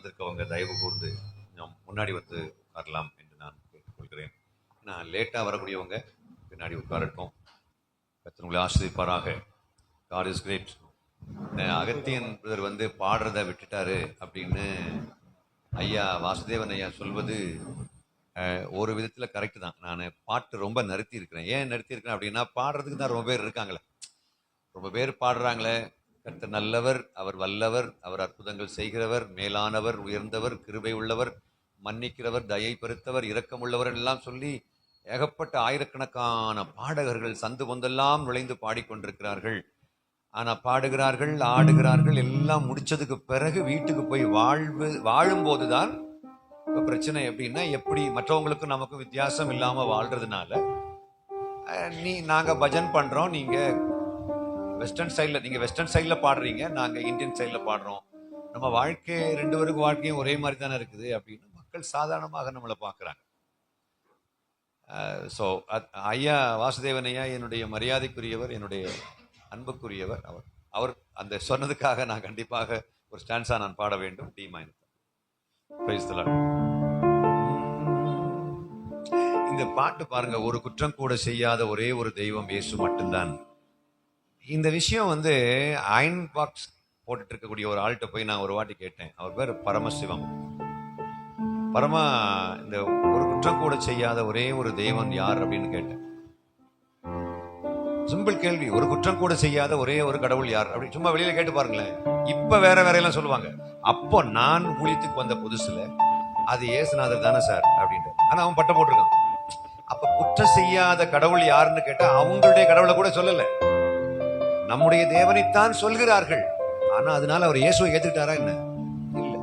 வந்திருக்கவங்க தயவு கூர்ந்து கொஞ்சம் முன்னாடி வந்து உட்காரலாம் என்று நான் கேட்டுக்கொள்கிறேன். நான் லேட்டாக வரக்கூடியவங்க பின்னாடி உட்காரட்டும். கர்த்தர் உங்களை ஆசீர்வதிப்பாராக. God is great. Agathiyan brother வந்து பாடுறத விட்டுட்டாரு அப்படின்னு ஐயா வாசுதேவன் ஐயா சொல்வது ஒரு விதத்தில் கரெக்டு தான். நான் பாட்டு ரொம்ப நிறுத்தி இருக்கிறேன். ஏன் நிறுத்தி இருக்கிறேன் அப்படின்னா, பாடுறதுக்கு தான் ரொம்ப பேர் இருக்காங்களே, ரொம்ப பேர் பாடுறாங்களே. கர்த்தர் நல்லவர், அவர் வல்லவர், அவர் அற்புதங்கள் செய்கிறவர், மேலானவர், உயர்ந்தவர், கிருபை உள்ளவர், மன்னிக்கிறவர், தயை பெருத்தவர், இரக்கம் உள்ளவர் எல்லாம் சொல்லி ஏகப்பட்ட ஆயிரக்கணக்கான பாடகர்கள் சந்து பொந்தெல்லாம் நுழைந்து பாடிக்கொண்டிருக்கிறார்கள். ஆனா பாடுகிறார்கள், ஆடுகிறார்கள், எல்லாம் முடிச்சதுக்கு பிறகு வீட்டுக்கு போய் வாழும்போதுதான் இப்போ பிரச்சனை. எப்படின்னா, எப்படி மற்றவங்களுக்கும் நமக்கும் வித்தியாசம் இல்லாம வாழ்றதுனால நாங்க பஜன் பண்றோம், நீங்க வெஸ்டர்ன் ஸ்டைலில், நீங்கள் வெஸ்டர்ன் ஸ்டைலில் பாடுறீங்க, நாங்கள் இந்தியன் ஸ்டைலில் பாடுறோம், நம்ம வாழ்க்கை ரெண்டு பேருக்கு வாழ்க்கையும் ஒரே மாதிரி தானே இருக்குது அப்படின்னு மக்கள் சாதாரணமாக நம்மளை பார்க்குறாங்க. ஸோ ஐயா வாசுதேவன் ஐயா என்னுடைய மரியாதைக்குரியவர், என்னுடைய அன்புக்குரியவர். அவர் அந்த சொன்னதுக்காக நான் கண்டிப்பாக ஒரு ஸ்டான்ஸா நான் பாட வேண்டும். D minor. Praise the lord. இந்த பாட்டு பாருங்க, ஒரு குற்றம் கூட செய்யாத ஒரே ஒரு தெய்வம் இயேசு மட்டும்தான். இந்த விஷயம் வந்து அயன் பாக்ஸ் போட்டுட்டு இருக்கக்கூடிய ஒரு ஆள்கிட்ட போய் நான் ஒரு வாட்டி கேட்டேன். அவர் பேர் பரமசிவம். இந்த ஒரு குற்றம் கூட செய்யாத ஒரே ஒரு தெய்வம் யார் அப்படின்னு கேட்டேன். சிம்பிள் கேள்வி, ஒரு குற்றம் கூட செய்யாத ஒரே ஒரு கடவுள் யார் அப்படி சும்மா வெளியில கேட்டு பாருங்களேன். இப்ப வேற வேற எல்லாம் சொல்லுவாங்க. அப்போ நான் ஊழியத்துக்கு வந்த புதுசுல அது இயேசுநாதர் தானே சார் அப்படின்ட்டு. ஆனா அவன் பட்டம் போட்டிருக்கான். அப்ப குற்றம் செய்யாத கடவுள் யாருன்னு கேட்டா அவங்களுடைய கடவுளை கூட சொல்லல, நம்முடைய தேவனைத்தான் சொல்கிறார்கள். ஆனா அதனால அவர் இயேசுவை ஏத்துக்கிட்டாரா என்ன? இல்ல.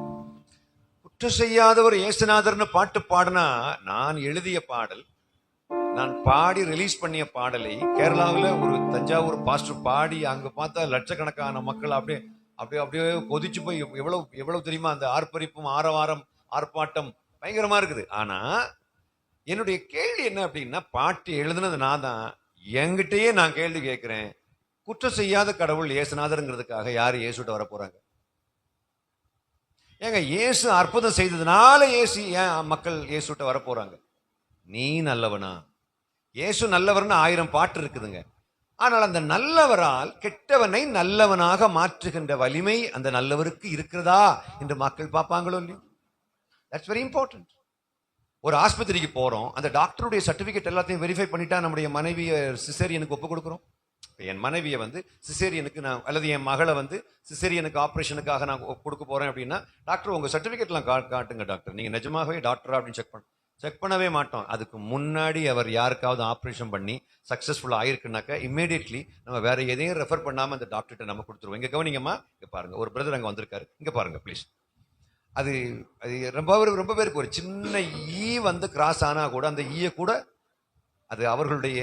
குற்றம் செய்யாதவர் இயேசுநாதர்னு பாட்டு பாடினா, நான் எழுதிய பாடல், நான் பாடி ரிலீஸ் பண்ணிய பாடலை கேரளாவில் ஒரு தஞ்சாவூர் பாஸ்டர் பாடி அங்க பார்த்தா லட்சக்கணக்கான மக்கள் அப்படியே அப்படியே அப்படியே கொதிச்சு போய் எவ்வளவு எவ்வளவு தெரியுமா, அந்த ஆர்ப்பரிப்பும் ஆரவாரம் ஆர்ப்பாட்டம் பயங்கரமா இருக்குது. ஆனா என்னுடைய கேள்வி என்ன அப்படின்னா, பாட்டு எழுதுனது நான் தான், என்கிட்டயே நான் கேள்வி கேட்கிறேன், குற்றம் செய்யாத கடவுள் இயேசுநாதருங்கிறதுக்காக யாரு இயேசுட்ட வர போறாங்க? ஏங்க, இயேசு அற்புதம் செய்ததுனால இயேசு ஏன் மக்கள் இயேசுட்ட வர போறாங்க? நீ நல்லவனா? இயேசு நல்லவர்னு 1000 பாட்டு இருக்குதுங்க. ஆனால் அந்த நல்லவரால் கெட்டவனை நல்லவனாக மாற்றுகின்ற வலிமை அந்த நல்லவருக்கு இருக்கிறதா என்று மக்கள் பார்ப்பாங்களோ இல்லையோ? That's very important. ஒரு ஆஸ்பத்திரிக்கு போறோம், அந்த டாக்டருடைய சர்டிபிகேட் எல்லாத்தையும் வெரிஃபை பண்ணிட்டா நம்முடைய மனைவியை சிசேரியனுக்கு ஒப்பு கொடுக்குறோம். என் மனைவியை வந்து சிசேரியனுக்கு நான், அல்லது என் மகளை வந்து சிசேரியனுக்கு ஆப்ரேஷனுக்காக நான் கொடுக்க போறேன் அப்படின்னா, டாக்டர் உங்க சர்டிபிகேட்லாம் காட்டுங்க டாக்டர், நீங்க நிஜமாகவே டாக்டரா அப்படின்னு செக் பண்ணவே மாட்டோம். அதுக்கு முன்னாடி அவர் யாருக்காவது ஆப்ரேஷன் பண்ணி சக்சஸ்ஃபுல்லா ஆயிருக்குனாக்கா இம்மீடியட்லி நம்ம வேற எதையும் ரெஃபர் பண்ணாம அந்த டாக்டர்கிட்ட நம்ம கொடுத்துருவோம். இங்க கவனிங்கம்மா, இங்க பாருங்க, ஒரு பிரதர் அங்க வந்திருக்காரு, இங்க பாருங்க ப்ளீஸ். அது ரொம்ப பேருக்கு ஒரு சின்ன ஈ வந்து கிராஸ் ஆனா கூட அந்த ஈய கூட அது அவர்களுடைய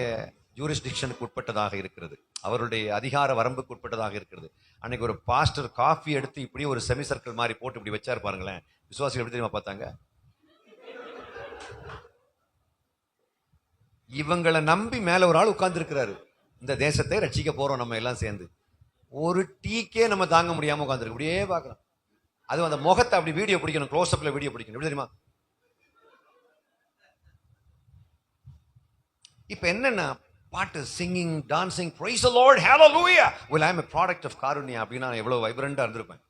ஜூரிஸ்டிக்ஷனுக்கு உட்பட்டதாக இருக்கிறது, அவருடைய அதிகார வரம்புக்கு உட்பட்டதாக இருக்கிறது. அன்னைக்கு ஒரு பாஸ்டர் காஃபி எடுத்து இப்படி ஒரு செமி சர்க்கிள் மாதிரி போட்டு இப்படி வச்சாரு பாருங்களேன். விசுவாசிகள் எப்படி தெரியுமா பார்த்தாங்க? இவங்களை நம்பி மேல ஒரு ஆள் உட்கார்ந்து இருக்கிறாரு, இந்த தேசத்தை ரட்சிக்க போறோம் நம்ம எல்லாம் சேர்ந்து. ஒரு டீக்கே நம்ம தாங்க முடியாம உட்காந்துருக்கு, இப்படியே பார்க்கலாம். அது அந்த முகத்தை அப்படி வீடியோ பிடிக்கணும், க்ளோஸ் அப்ல வீடியோ பிடிக்கணும், எப்படி தெரியுமா? இப்ப என்னன்னா பாட்டு, singing, dancing, praise the Lord, hallelujah. Well, I am a product of Karunya அப்படின்னா நான் எவ்வளவு வைப்ரண்டா இருந்திருப்பேன்.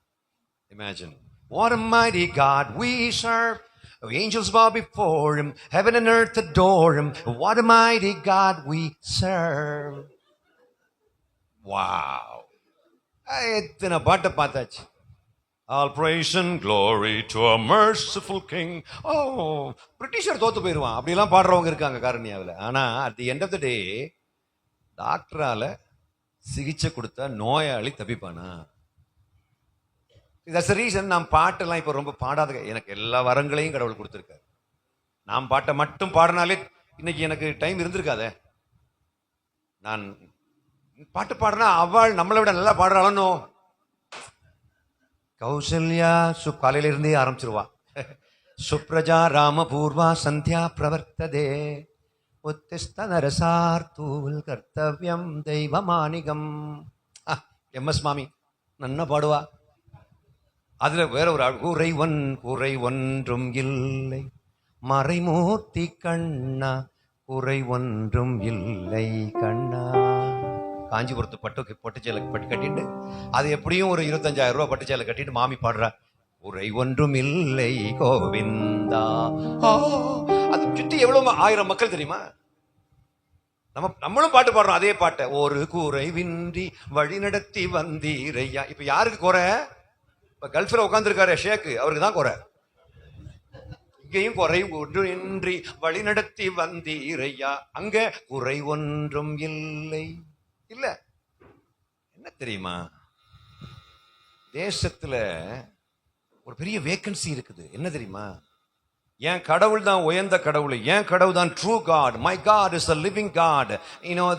Imagine. What a mighty God we serve. Angels bow before him, heaven and earth adore him. What a mighty God we serve. Wow. எத்தனை பாட்டை பார்த்தாச்சு. All praise and glory to a merciful king. Britisher தோத்து போயிருவான் அப்படிலாம் பாடுறவங்க இருக்காங்க காரணியாவில். ஆனா at the end of the day டாக்டரால சிகிச்சை கொடுத்தா நோயாளி தப்பிப்பானா? That's the reason நாம் பாட்டெல்லாம் இப்ப ரொம்ப பாடாத. எனக்கு எல்லா வரங்களையும் கடவுள் கொடுத்திருக்காரு. நாம் பாட்டை மட்டும் பாடினாலே இன்னைக்கு எனக்கு டைம் இருந்திருக்காதே. நான் பாட்டு பாடுனா அவள் நம்மளை விட நல்லா பாடுறாளோ. கௌசல்யா காலையில இருந்தே ஆரம்பிச்சிருவா. சுப்ரஜா ராமபூர்வா சந்தியா பிரவர்த்ததே உத்திஸ்த நரசார்த்தூல் கர்த்தவ்யம் தெய்வமானிகம். எம்எஸ் மாமி நன்னா பாடுவா. அதுல வேற ஒரு குறை ஒன்றும் இல்லை மறைமூர்த்தி கண்ணா, குறை ஒன்றும் இல்லை கண்ணா. காஞ்சிபுரத்து பட்டுச்சேலை பட்டு கட்டிட்டு அது எப்படியும் ஒரு 25,000 ரூபாய் பட்டுச்சேலை கட்டிட்டு மாமி பாடுறா, குறை ஒன்றும் இல்லை கோவிந்தா. அது சுத்தி எவ்வளவு 1000 மக்கள் தெரியுமா? நம்மளும் பாட்டு பாடுறோம் அதே பாட்டை. ஒரு குறைவின்றி வழி நடத்தி வந்தீரையா. இப்ப யாருக்கு குறை? இப்ப கல்ஃப்ல உட்கார்ந்துருக்காரு ஷேக்கு, அவருக்கு தான் குறை. இங்கேயும் குறை ஒன்றின்றி வழி நடத்தி வந்தீரையா, அங்க குறை ஒன்றும் இல்லை. இல்ல என்ன தெரியுமா, தேசத்துல ஒரு பெரிய வேக்கன்சி இருக்குது. என்ன தெரியுமா? என் கடவுள் தான் உயர்ந்த கடவுள், என் கடவுள் தான் true God, my God is a living God,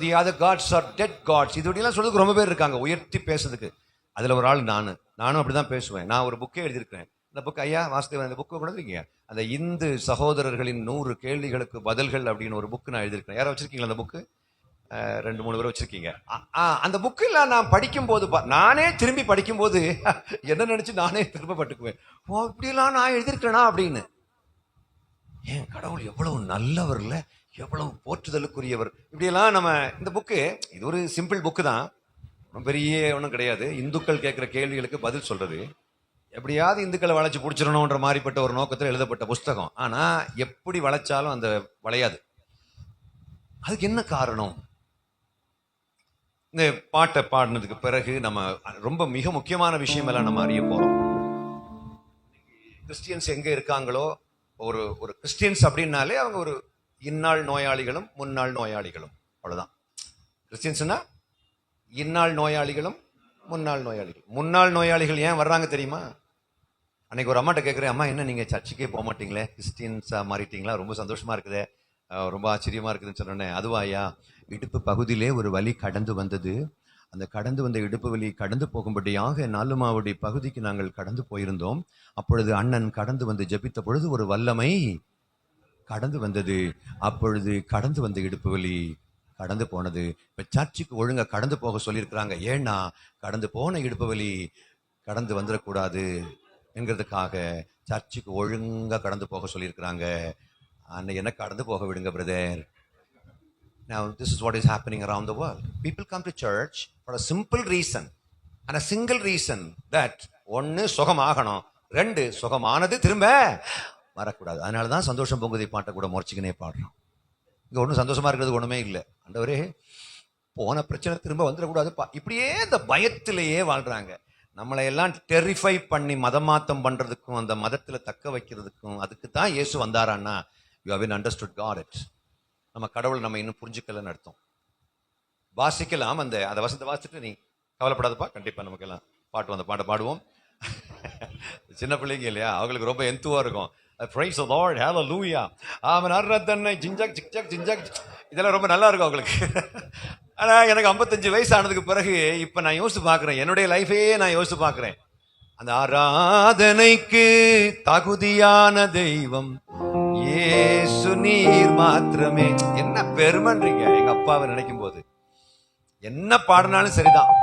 the other gods are dead gods. இது இப்படிலாம் சொல்றதுக்கு ரொம்ப பேர் இருக்காங்க உயர்த்தி பேசுறதுக்கு. அதுல ஒரு ஆள் நானும் அப்படிதான் பேசுவேன். நான் ஒரு புக்கே எழுதியிருக்கிறேன். இந்த புக் ஐயா வாசுதேவன், இந்த புக்கை கொடுத்துருக்கீங்க, அந்த இந்து சகோதரர்களின் 100 கேள்விகளுக்கு பதில்கள் அப்படின்னு ஒரு புக்கு நான் எழுதியிருக்கிறேன். யாரும் வச்சிருக்கீங்களா அந்த புக்கு? 2-3 பேர் வச்சிருக்கீங்க. அந்த புக்கில் நான் படிக்கும் போது நானே திரும்பி படிக்கும் போது என்ன நினைச்சு நானே திரும்ப பட்டுக்குவேன், ஓ இப்படிலாம் நான் எழுதியிருக்கேனா அப்படின்னு. ஏன் கடவுள் எவ்வளவு நல்லவர்ல, எவ்வளவு போற்றுதலுக்குரியவர். இப்படியெல்லாம் நம்ம இந்த புக்கு, இது ஒரு சிம்பிள் புக்கு தான், பெரிய ஒன்றும் கிடையாது. இந்துக்கள் கேட்கிற கேள்விகளுக்கு பதில் சொல்றது, எப்படியாவது இந்துக்களை வளைச்சு பிடிச்சிடணும்ன்ற மாதிரிப்பட்ட ஒரு நோக்கத்தில் எழுதப்பட்ட புஸ்தகம். ஆனா எப்படி வளைச்சாலும் அந்த வளையாது. அதுக்கு என்ன காரணம்? இந்த பாட்டை பாடினதுக்கு பிறகு நம்ம ரொம்ப மிக முக்கியமான விஷயம் எல்லாம் நம்ம அறிய போறோம். கிறிஸ்டியன்ஸ் எங்க இருக்காங்களோ, ஒரு கிறிஸ்டியன்ஸ் அப்படின்னாலே அவங்க ஒரு இந்நாள் நோயாளிகளும் முன்னாள் நோயாளிகளும், அவ்வளவுதான். கிறிஸ்டியன்ஸ்னா இந்நாள் நோயாளிகளும் முன்னாள் நோயாளிகள். முன்னாள் நோயாளிகள் ஏன் வர்றாங்க தெரியுமா? அன்னைக்கு ஒரு அம்மாட்ட கேட்குறேன், அம்மா என்ன நீங்க சர்ச்சுக்கே போக மாட்டீங்களே, கிறிஸ்டியன்ஸா மாறிட்டீங்களா, ரொம்ப சந்தோஷமா இருக்குதே, ரொம்ப ஆச்சரியமா இருக்குதுன்னு சொன்னேன். அதுவாயா, இடுப்பு பகுதியிலே ஒரு வலி கடந்து வந்தது, அந்த கடந்து வந்த இடுப்பு வலி கடந்து போகும்படியாக நாலுமாவுடைய பகுதிக்கு நாங்கள் கடந்து போயிருந்தோம். அப்பொழுது அண்ணன் கடந்து வந்து ஜெபித்த பொழுது ஒரு வல்லமை கடந்து வந்தது. அப்பொழுது கடந்து வந்த இடுப்பு வலி கடந்து போனது. இப்ப சர்ச்சுக்கு ஒழுங்கா கடந்து போக சொல்லியிருக்கிறாங்க. ஏன்னா கடந்து போன இடுப்பு வலி கடந்து வந்துடக்கூடாது என்கிறதுக்காக சர்ச்சுக்கு ஒழுங்கா கடந்து போக சொல்லியிருக்கிறாங்க. அன்னை என்ன கடந்து போக விடுங்க brother. Now this is what is happening around the world. People come to church for a simple reason and a single reason that ஒன்னு சுகமாகணும், 2 சுகமானது திரும்ப வரக்கூடாது. அதனாலதான் சந்தோஷம் பொங்குதை பாட்டை கூட முறைச்சிக்கினே பாடுறோம். இங்க ஒன்றும் சந்தோஷமா இருக்கிறது ஒண்ணுமே இல்லை. ஆண்டவரே போன பிரச்சனை திரும்ப வந்துடக்கூடாது, இப்படியே இந்த பயத்திலேயே வாழ்றாங்க. நம்மளை எல்லாம் டெரிஃபை பண்ணி மதமாத்தம் பண்றதுக்கும் அந்த மதத்துல தக்க வைக்கிறதுக்கும் அதுக்கு தான் இயேசு வந்தாரான்னா, you have been understood God it. நம்ம கடவுள் நம்ம இன்னும் புரிஞ்சுக்கலன்னு அர்த்தம். வாசிக்கலாம், அந்த வசனத்தை வாசிச்சுட்டு நீ கவலைப்படாதப்பா, கண்டிப்பா நமக்கு எல்லாம் பாட்டு பாட்டை பாடுவோம். சின்ன பிள்ளைங்க இல்லையா, அவங்களுக்கு ரொம்ப எந்துவா இருக்கும். Praise the Lord, hallelujah. Amen அர்ரதன்னை ஜிஞ்சக் ஜிக்ஜக் ஜிஞ்சக், இதெல்லாம் ரொம்ப நல்லா இருக்கும் அவங்களுக்கு. ஆனா எனக்கு 55 வயசு ஆனதுக்கு பிறகு இப்ப நான் யோசிச்சு பாக்குறேன், என்னுடைய லைஃபே நான் யோசிச்சு பாக்குறேன். அந்த ஆராதனைக்கு தகுதியான தெய்வம் இயேசு நீர் மாத்திரமே. என்ன பெருமைன்றீங்க எங்க அப்பாவை நினைக்கும் போது. என்ன பாடினாலும் சரிதான்.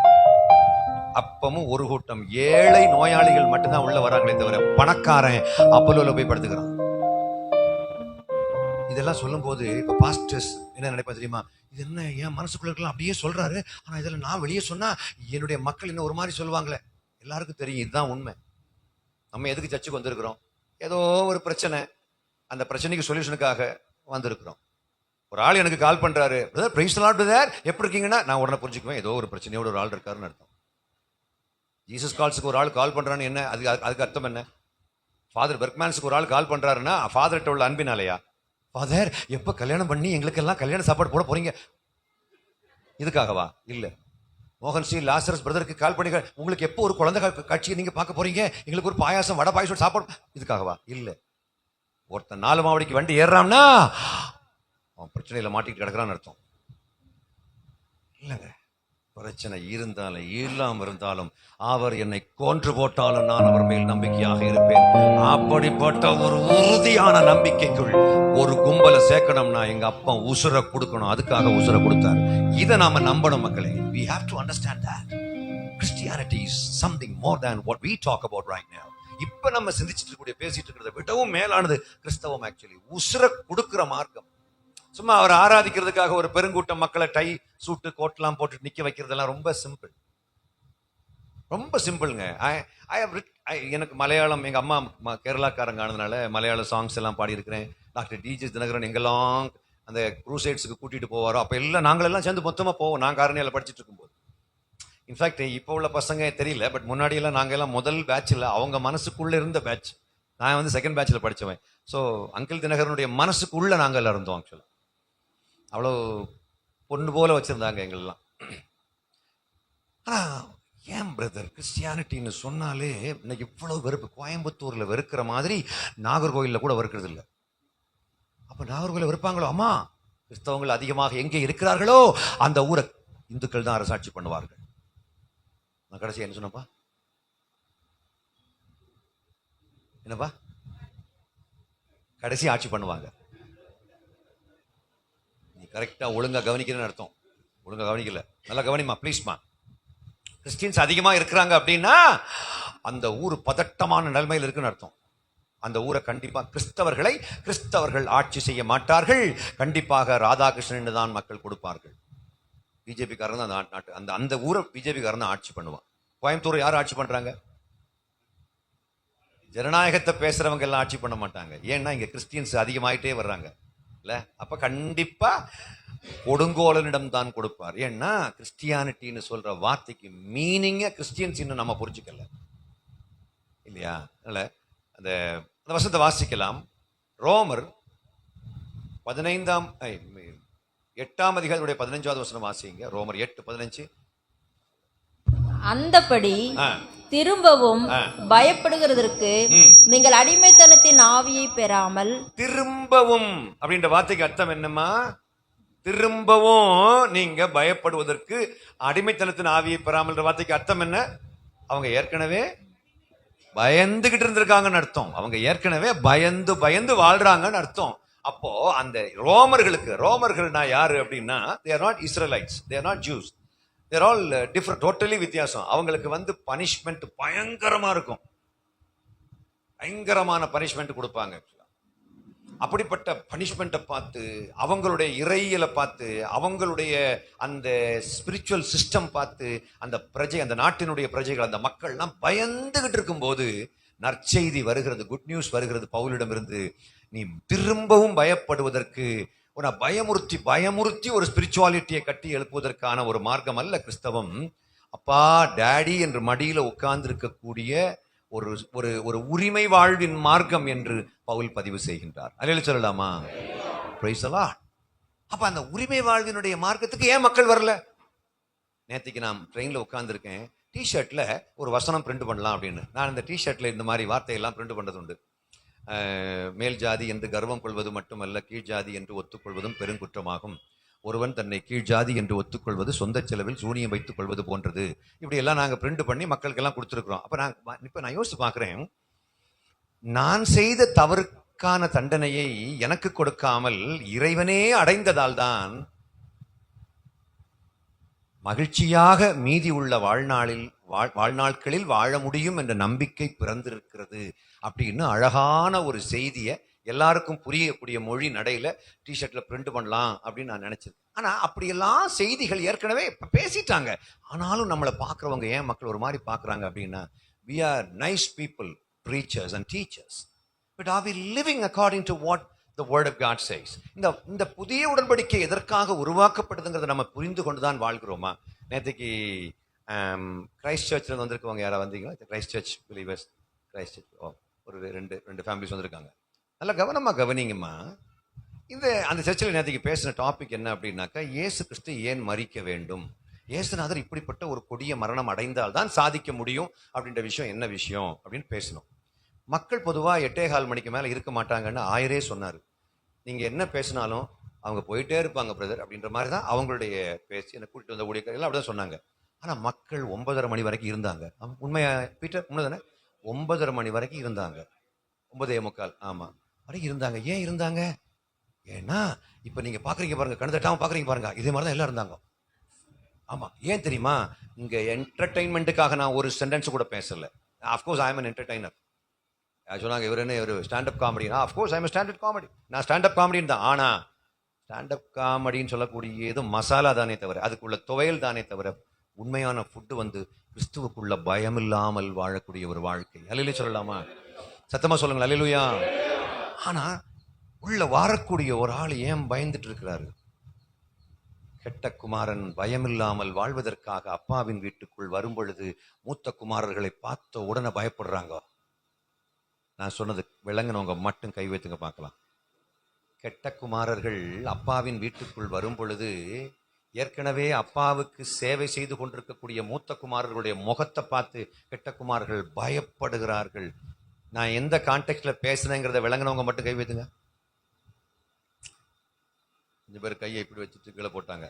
அப்பமும் ஒரு கூட்டம் ஏழை நோயாளிகள் மட்டும்தான் உள்ள வராங்களே தவிர பணக்காரன் அப்பலோல போய் படுத்துக்கிறான். இதெல்லாம் சொல்லும் போது இப்ப பாஸ்டர்ஸ் என்ன நினைப்பா தெரியுமா, இது என்ன என் மனசுக்குள்ள இருக்கலாம் அப்படியே சொல்றாரு, ஆனா இதெல்லாம் நான் வெளியே சொன்னா என்னுடைய மக்கள் இன்னும் ஒரு மாதிரி சொல்லுவாங்களே. எல்லாருக்கும் தெரியும் இதுதான் உண்மை. நம்ம எதுக்கு சர்ச்சுக்கு வந்திருக்கிறோம்? ஏதோ ஒரு பிரச்சனை, அந்த பிரச்சனைக்கு சொல்யூஷனுக்காக வந்திருக்கிறோம். ஒரு ஆள் எனக்கு கால் பண்றாரு, brother price the Lord brother எப்படி இருக்கீங்கன்னா, நான் உடனே புரிஞ்சுக்குவேன் ஏதோ ஒரு பிரச்சனையோட ஒரு ஆள் இருக்காருன்னு அர்த்தம். ஜீசஸ் கால்ஸுக்கு ஒரு ஆள் கால் பண்றான்னு என்ன, அதுக்கு அர்த்தம் என்ன? ஃபாதர் பெர்க்மேன்ஸுக்கு ஒரு ஆள் கால் பண்றாருன்னா ஃபாதர்கிட்ட உள்ள அன்பினாலையா? ஃபாதர் எப்ப கல்யாணம் பண்ணி எங்களுக்கு எல்லாம் கல்யாண சாப்பாடு போட போறீங்க, இதுக்காகவா? இல்ல. மோகன் சி லாசரஸ் பிரதருக்கு கால் பண்ணி உங்களுக்கு எப்போ ஒரு குழந்தை காட்சியை நீங்க பார்க்க போறீங்க, எங்களுக்கு ஒரு பாயாசம் வடை பாயசம் சாப்பாடு, இதுக்காகவா? இல்ல. ஒருத்தன் 4 மாவடிக்கு வண்டி ஏறான்னா அவன் பிரச்சனையில மாட்டிட்டு கிடக்குறான்னு அர்த்தம் இல்லைங்க. பிரச்சனை இருந்தாலும் இல்லாம இருந்தாலும் அவர் என்னை கொன்று போட்டாலும் நான் அவர் மேல் நம்பிக்கையாக இருப்பேன். அப்படிப்பட்ட ஒரு உறுதியான நம்பிக்கைக்குள் ஒரு கும்பலை சேர்க்கணும்னா எங்க அப்பா உசுரை கொடுக்கணும், அதுக்காக உசுரை கொடுத்தார். இதை நாம நம்பணும் மக்களே. We have to understand that. Christianity is something more than what we talk about right now. இப்ப நம்ம சிந்திச்சுட்டு இருக்கக்கூடிய பேசிட்டு இருக்கிறத விடவும் மேலானது கிறிஸ்தவம். ஆக்சுவலி உசுர கொடுக்கிற மார்க்கம். சும்மா அவர் ஆராதிக்கிறதுக்காக ஒரு பெருங்கூட்டம் மக்களை டை சூட்டு கோட்லாம் போட்டு நிக்க வைக்கிறதெல்லாம் ரொம்ப சிம்பிள், ரொம்ப சிம்பிள்ங்க. எனக்கு மலையாளம், எங்க அம்மா கேரளாக்காரங்க ஆனதுனால மலையாள சாங்ஸ் எல்லாம் பாடி இருக்கிறேன். டாக்டர் டிஜி தினகரன் எங்கெல்லாம் அந்த குரூசைட்ஸுக்கு கூட்டிட்டு போவாரோ அப்ப எல்லாம் நாங்களெல்லாம் சேர்ந்து மொத்தமா போவோம். நான் காரணியால படிச்சுட்டு இருக்கும்போது. இன்ஃபேக்ட் இப்போ உள்ள பசங்க தெரியல, பட் முன்னாடி எல்லாம் நாங்க எல்லாம் முதல் பேட்ச்ல அவங்க மனசுக்குள்ள இருந்த பேட்ச். நான் வந்து செகண்ட் பேட்ச்ல படிச்சவன். ஸோ அங்கிள் தினகரனுடைய மனசுக்குள்ள நாங்க எல்லாம் இருந்தோம். ஆக்சுவலா அவ்வளோ பொண்ணு போல வச்சிருந்தாங்க எங்களெல்லாம். ஆனா ஏன் பிரதர் கிறிஸ்டியானிட்டின்னு சொன்னாலே இன்னைக்கு இவ்வளவு வெறுப்பு? கோயம்புத்தூர்ல வெறுக்கிற மாதிரி நாகர்கோயில்ல கூட வெறுக்கிறது இல்லை. அப்ப நாகர்கோயில வெறுப்பாங்களோ? அம்மா, கிறிஸ்தவங்கள் அதிகமாக எங்கே இருக்கிறார்களோ அந்த ஊரை இந்துக்கள் தான் அரசாட்சி பண்ணுவார்கள். நான் கடைசி என்ன சொன்னப்பா? என்னப்பா? கடைசி ஆட்சி பண்ணுவாங்க. நீ கரெக்டா ஒழுங்கா கவனிக்கிறேன்னு அர்த்தம். ஒழுங்கா கவனிக்கல, நல்லா கவனிமா ப்ளீஸ்மா. கிறிஸ்டியன்ஸ் அதிகமா இருக்கிறாங்க அப்படின்னா அந்த ஊர் பதட்டமான நிலைமையில் இருக்குன்னு அர்த்தம். அந்த ஊரை கண்டிப்பா கிறிஸ்தவர்கள் ஆட்சி செய்ய மாட்டார்கள். கண்டிப்பாக ராதாகிருஷ்ணன் தான் மக்கள் கொடுப்பார்கள். பிஜேபி காரன் தான் அந்த நாட்டு அந்த ஊரை பிஜேபி காரன் தான் ஆட்சி பண்ணுவான். கோயம்புத்தூர் யார் ஆட்சி பண்றாங்க? ஜனநாயகத்தை பேசுறவங்க எல்லாம் ஆட்சி பண்ண மாட்டாங்க. ஏன்னா இங்க கிறிஸ்டியன்ஸ் அதிகமாயிட்டே வர்றாங்க இல்ல. அப்ப கண்டிப்பா கொடுங்கோலனிடம் தான் கொடுப்பார். ஏன்னா கிறிஸ்டியானிட்டின்னு சொல்ற வார்த்தைக்கு மீனிங்க கிறிஸ்டியன்ஸ் இன்னும் நம்ம புரிஞ்சுக்கல இல்லையா? அதனால அந்த வசனத்தை வாசிக்கலாம். ரோமர் 8ஆம் அதிகாரத்துடைய 15வது வசனம் வாசிங்க. ரோமர் 8:15. அந்தபடி திரும்பவும் பயப்படுகிறதற்கு நீங்கள் அடிமைத்தனத்தின் ஆவியை பெறாமல். திரும்பவும் அப்படின்ற வார்த்தைக்கு அர்த்தம் என்னமா? திரும்பவும் நீங்க பயப்படுவதற்கு அடிமைத்தனத்தின் ஆவியை பெறாமல் வார்த்தைக்கு அர்த்தம் என்ன? அவங்க ஏற்கனவே பயந்துகிட்டு இருந்திருக்காங்கன்னு அர்த்தம். அவங்க ஏற்கனவே பயந்து வாழ்றாங்கன்னு அர்த்தம். அப்போ அந்த ரோமர்கள்னா யாரு அப்படின்னா, they are not Israelites, they are not Jews, they are all different, totally வித்தியாசம். அவங்களுக்கு வந்து பனிஷ்மெண்ட் பயங்கரமா இருக்கும், பயங்கரமான பனிஷ்மெண்ட் கொடுப்பாங்க. அப்படிப்பட்ட பனிஷ்மெண்ட்டை பார்த்து, அவங்களுடைய இறையியலை பார்த்து, அவங்களுடைய அந்த ஸ்பிரிச்சுவல் சிஸ்டம் பார்த்து அந்த நாட்டினுடைய பிரஜைகள், அந்த மக்கள்லாம் பயந்துகிட்டு இருக்கும்போது நற்செய்தி வருகிறது, குட் நியூஸ் வருகிறது பவுலிடம் இருந்து. நீ திரும்பவும் பயப்படுவதற்கு, பயமுறுத்தி ஒரு ஸ்பிரிச்சுவாலிட்டியை கட்டி எழுப்புவதற்கான ஒரு மார்க்கம் அல்ல கிறிஸ்தவம். அப்பா டாடி என்று மடியில உட்கார்ந்து இருக்கக்கூடிய ஒரு உரிமை வாழ்வின் மார்க்கம் என்று பவுல் பதிவு செய்கின்றார். அல்லேலூயா சொல்லலாமா? Price the Lord. அப்ப அந்த உரிமை வாழ்வினுடைய மார்க்கத்துக்கு ஏன் மக்கள் வரல? நேத்திக்கு நான் ட்ரெயின்ல உட்கார்ந்துருக்கேன். டிஷர்ட்ல ஒரு வசனம் பிரிண்ட் பண்ணலாம் அப்படின்னு. நான் இந்த டிஷர்ட்ல இந்த மாதிரி வார்த்தையெல்லாம் பிரிண்ட் பண்ணது உண்டு. மேல் ஜாதி என்று கர்வம் கொள்வது மட்டுமல்ல, கீழ் ஜாதி என்று ஒத்துக்கொள்வதும் பெருங்குற்றமாகும். ஒருவன் தன்னை கீழ் ஜாதி என்று ஒத்துக்கொள்வது சொந்த செலவில் சூனியம் வைத்துக் கொள்வது போன்றது. இப்படி எல்லாம் நாங்கள் பிரிண்ட் பண்ணி மக்களுக்கு எல்லாம் கொடுத்துருக்கிறோம். அப்ப நான் யோசிச்சு பார்க்கிறேன், நான் செய்த தவறுக்கான தண்டனையை எனக்கு கொடுக்காமல் இறைவனே அடைந்ததால் தான் மகிழ்ச்சியாக மீதி உள்ள வாழ்நாட்களில் வாழ முடியும் என்ற நம்பிக்கை பிறந்திருக்கிறது அப்படின்னு அழகான ஒரு செய்தியை எல்லாருக்கும் புரியக்கூடிய மொழி நடையில டிஷர்ட்ல பிரிண்ட் பண்ணலாம் அப்படின்னு நான் நினைச்சேன். ஆனா அப்படியெல்லாம் செய்திகள் ஏற்கனவே பேசிட்டாங்க. ஆனாலும் நம்மளை பார்க்கறவங்க ஏன் மக்கள் ஒரு மாதிரி பார்க்கறாங்க அப்படின்னா, we are nice people, preachers and teachers, but are we living according to what the word of God says? இந்த புதிய உடன்படிக்கை எதற்காக உருவாக்கப்படுதுங்கிறத நம்ம புரிந்து கொண்டுதான் வாழ்கிறோமா? நேற்றுக்கு கிரைஸ்ட் சர்ச்ல வந்திருக்கவங்க யாராவது வந்தீங்களா? Christ search believers, Christ search ஒரு ரெண்டு ஃபேமிலிஸ் வந்திருக்காங்க. நல்லா கவனமா கவனிங்கம்மா. அந்த சர்ச்சில் நேற்றுக்கு பேசின டாபிக் என்ன அப்படின்னாக்கா, இயேசு கிறிஸ்து ஏன் மரிக்க வேண்டும், இயேசுநாதர் இப்படிப்பட்ட ஒரு கொடிய மரணம் அடைந்தால் தான் சாதிக்க முடியும் அப்படின்ற விஷயம் என்ன விஷயம் அப்படின்னு பேசணும். மக்கள் பொதுவாக 8:15 மணிக்கு மேலே இருக்க மாட்டாங்கன்னு ஆயரே சொன்னார். நீங்கள் என்ன பேசினாலும் அவங்க போயிட்டே இருப்பாங்க பிரதர் அப்படின்ற மாதிரி தான் அவங்களுடைய பேசி என்னை கூட்டிட்டு வந்த ஊழியர்கள் எல்லாம் அப்படிதான் சொன்னாங்க. ஆனால் மக்கள் 9:30 மணி வரைக்கும் இருந்தாங்க. உண்மையா பீட்டர்? உண்மைதானே? 9:30 மணி வரைக்கும் இருந்தாங்க. 9:45 ஆமா வரைக்கும் இருந்தாங்க. ஏன் இருந்தாங்க? ஏன்னா இப்போ நீங்கள் பார்க்குறீங்க பாருங்க, கண் தட்டாமல் பார்க்குறீங்க பாருங்க, இதே மாதிரி தான் எல்லாம் இருந்தாங்க. ஆமா, ஏன் தெரியுமா? இங்க என்டர்டைன்மெண்ட்டுக்காக நான் ஒரு சென்டென்ஸ் கூட பேசல. Of course I am an entertainer. சொன்னாங்க இவர் என்ன ஒரு ஸ்டாண்டப் காமெடினா, of course I am stand up comedy. நான் ஸ்டாண்டப் காமெடின்னு தான். ஆனா ஸ்டாண்டப் காமெடின்னு சொல்லக்கூடிய இது மசாலா தானே தவிர, அதுக்குள்ள துவையல் தானே தவிர, உண்மையான ஃபுட்டு வந்து கிறிஸ்துவுக்குள்ள பயம் இல்லாமல் வாழக்கூடிய ஒரு வாழ்க்கை. அல்லேலூயா சொல்லலாமா? சத்தமா சொல்லுங்க அல்லேலூயா. ஆனா உள்ள வாரக்கூடிய ஒரு ஆள் ஏன் பயந்துட்டு இருக்கிறாரு? கெட்ட குமாரன் பயமில்லாமல் வாழ்வதற்காக அப்பாவின் வீட்டுக்குள் வரும் பொழுது மூத்த குமாரர்களை பார்த்த உடனே பயப்படுறாங்க. நான் சொன்னது விளங்கினவங்க மட்டும் கை வைத்துங்க பார்க்கலாம். கெட்ட குமாரர்கள் அப்பாவின் வீட்டுக்குள் வரும் பொழுது ஏற்கனவே அப்பாவுக்கு சேவை செய்து கொண்டிருக்கக்கூடிய மூத்த குமாரர்களுடைய முகத்தை பார்த்து கெட்ட குமாரர்கள் பயப்படுகிறார்கள். நான் எந்த கான்டெக்ட்ல பேசுனேங்கிறத விளங்கினவங்க மட்டும் கை வைத்துங்க. கொஞ்சம் பேர் கையை இப்படி வச்சுட்டு கீழே போட்டாங்க.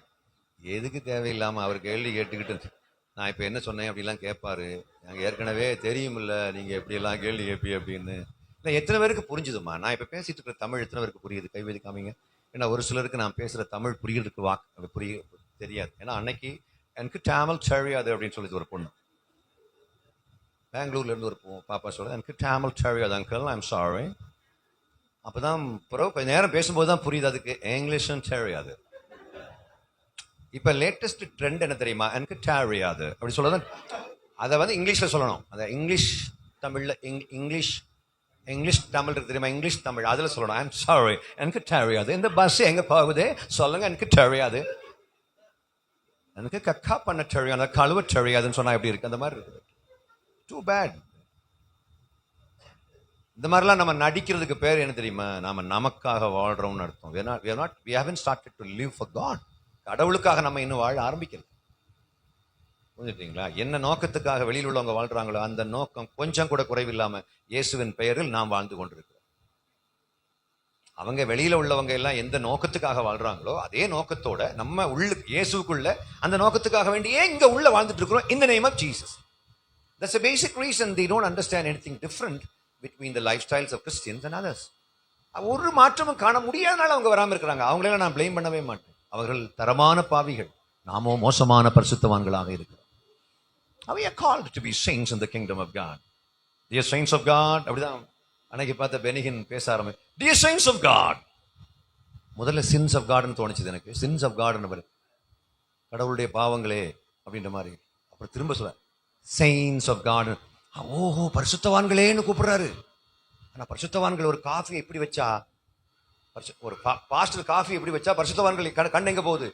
எதுக்கு தேவையில்லாம அவர் கேள்வி கேட்டுக்கிட்டு நான் இப்போ என்ன சொன்னேன் அப்படிலாம் கேட்பாரு. எனக்கு ஏற்கனவே தெரியுமில்ல நீங்க எப்படியெல்லாம் கேள்வி கேட்பி அப்படின்னு. இல்லை, எத்தனை பேருக்கு புரிஞ்சுதுமா? நான் இப்போ பேசிட்டு இருக்கிற தமிழ் எத்தனை பேருக்கு புரியுது? கை வைத்து காமிங்க. ஏன்னா ஒரு சிலருக்கு நான் பேசுகிற தமிழ் புரியறதுக்கு புரிய தெரியாது. ஏன்னா அன்னைக்கு எனக்கு டாமல் தெரியாது அப்படின்னு சொல்லிது ஒரு பொண்ணு. பெங்களூர்லேருந்து ஒரு பாப்பா சொல்லுது, எனக்கு டாமல் தெரியாது அங்கிள், ஐம் சாரி. அப்போ தான் பிறகு கொஞ்சம் நேரம் பேசும்போது தான் புரியுது அதுக்கு இங்கிலீஷும் தெரியாது. இப்போ லேட்டஸ்ட் ட்ரெண்ட் என்ன தெரியுமா? எனக்கு தெரியாது அப்படி சொல்லதான். அதை வந்து இங்கிலீஷில் சொல்லணும். அதை இங்கிலீஷ் தமிழில் இங்கிலீஷ் தமிழ் இருக்கு தெரியுமா? இங்கிலீஷ் தமிழ் அதில் சொல்லணும். ஐம் சாரி, எனக்கு தெரியாது. இந்த பஸ் எங்கே போகுது சொல்லுங்க, எனக்கு தெரியாது. எனக்கு கக்கா பண்ண தெரியாது, கழுவ தெரியாதுன்னு சொன்னா எப்படி இருக்கு? அந்த மாதிரி இருக்குது. Too bad. இந்த மாதிரிலாம் நம்ம நடிக்கிறதுக்கு பேர் என்ன தெரியுமா? நாம நமக்காக வாழ்றோம்னு அர்த்தம். we haven't started to live for God. கடவுளுக்காக நம்ம இன்னும் வாழ ஆரம்பிக்கல. புரிஞ்சுட்டீங்களா? என்ன நோக்கத்துக்காக வெளியில் உள்ளவங்க வாழ்றாங்களோ அந்த நோக்கம் கொஞ்சம் கூட குறைவில்லாம இயேசுவின் பெயரில் நாம் வாழ்ந்து கொண்டிருக்கிறோம். அவங்க வெளியில உள்ளவங்க எல்லாம் எந்த நோக்கத்துக்காக வாழ்றாங்களோ அதே நோக்கத்தோட நம்ம இயேசுக்குள்ள அந்த நோக்கத்துக்காக வேண்டியே இங்க உள்ள வாழ்ந்துட்டு இருக்கிறோம். in the name of Jesus. That's a basic reason they don't understand anything different between the lifestyles of Christians and others. ஒரு மாற்றமும் காண முடியாதனால அவங்க வராம இருக்கிறாங்க. அவங்களெல்லாம் நான் பிளேம் பண்ணவே மாட்டேன். அவர்கள் தரமான பாவிகள், நாமோ மோசமான பரிசுத்தவான்களாக இருக்கிறோம். We are called to be saints in the kingdom of God. Dear saints of God, அப்படிதான் அன்னைக்கு பார்த்த பெனிகின் பேச ஆரம்பி. Dear saints of God. முதல்ல sins of Godன்னு தோணுச்சு எனக்கு. sins of God கடவுளுடைய பாவங்களே அப்படின்ற மாதிரி. அப்புறம் திரும்ப சொல்ல saints of God. ஓஹோ, பரிசுத்தவான்களேன்னு கூப்பிடுறாரு. ஆனா பரிசுத்தவான்கள் ஒரு காஃபி எப்படி வச்சா, ஒரு பாஸ்டர் காஃபி எப்படி வச்சா பரிசுத்தவான்கள் கண் எங்க போகுது?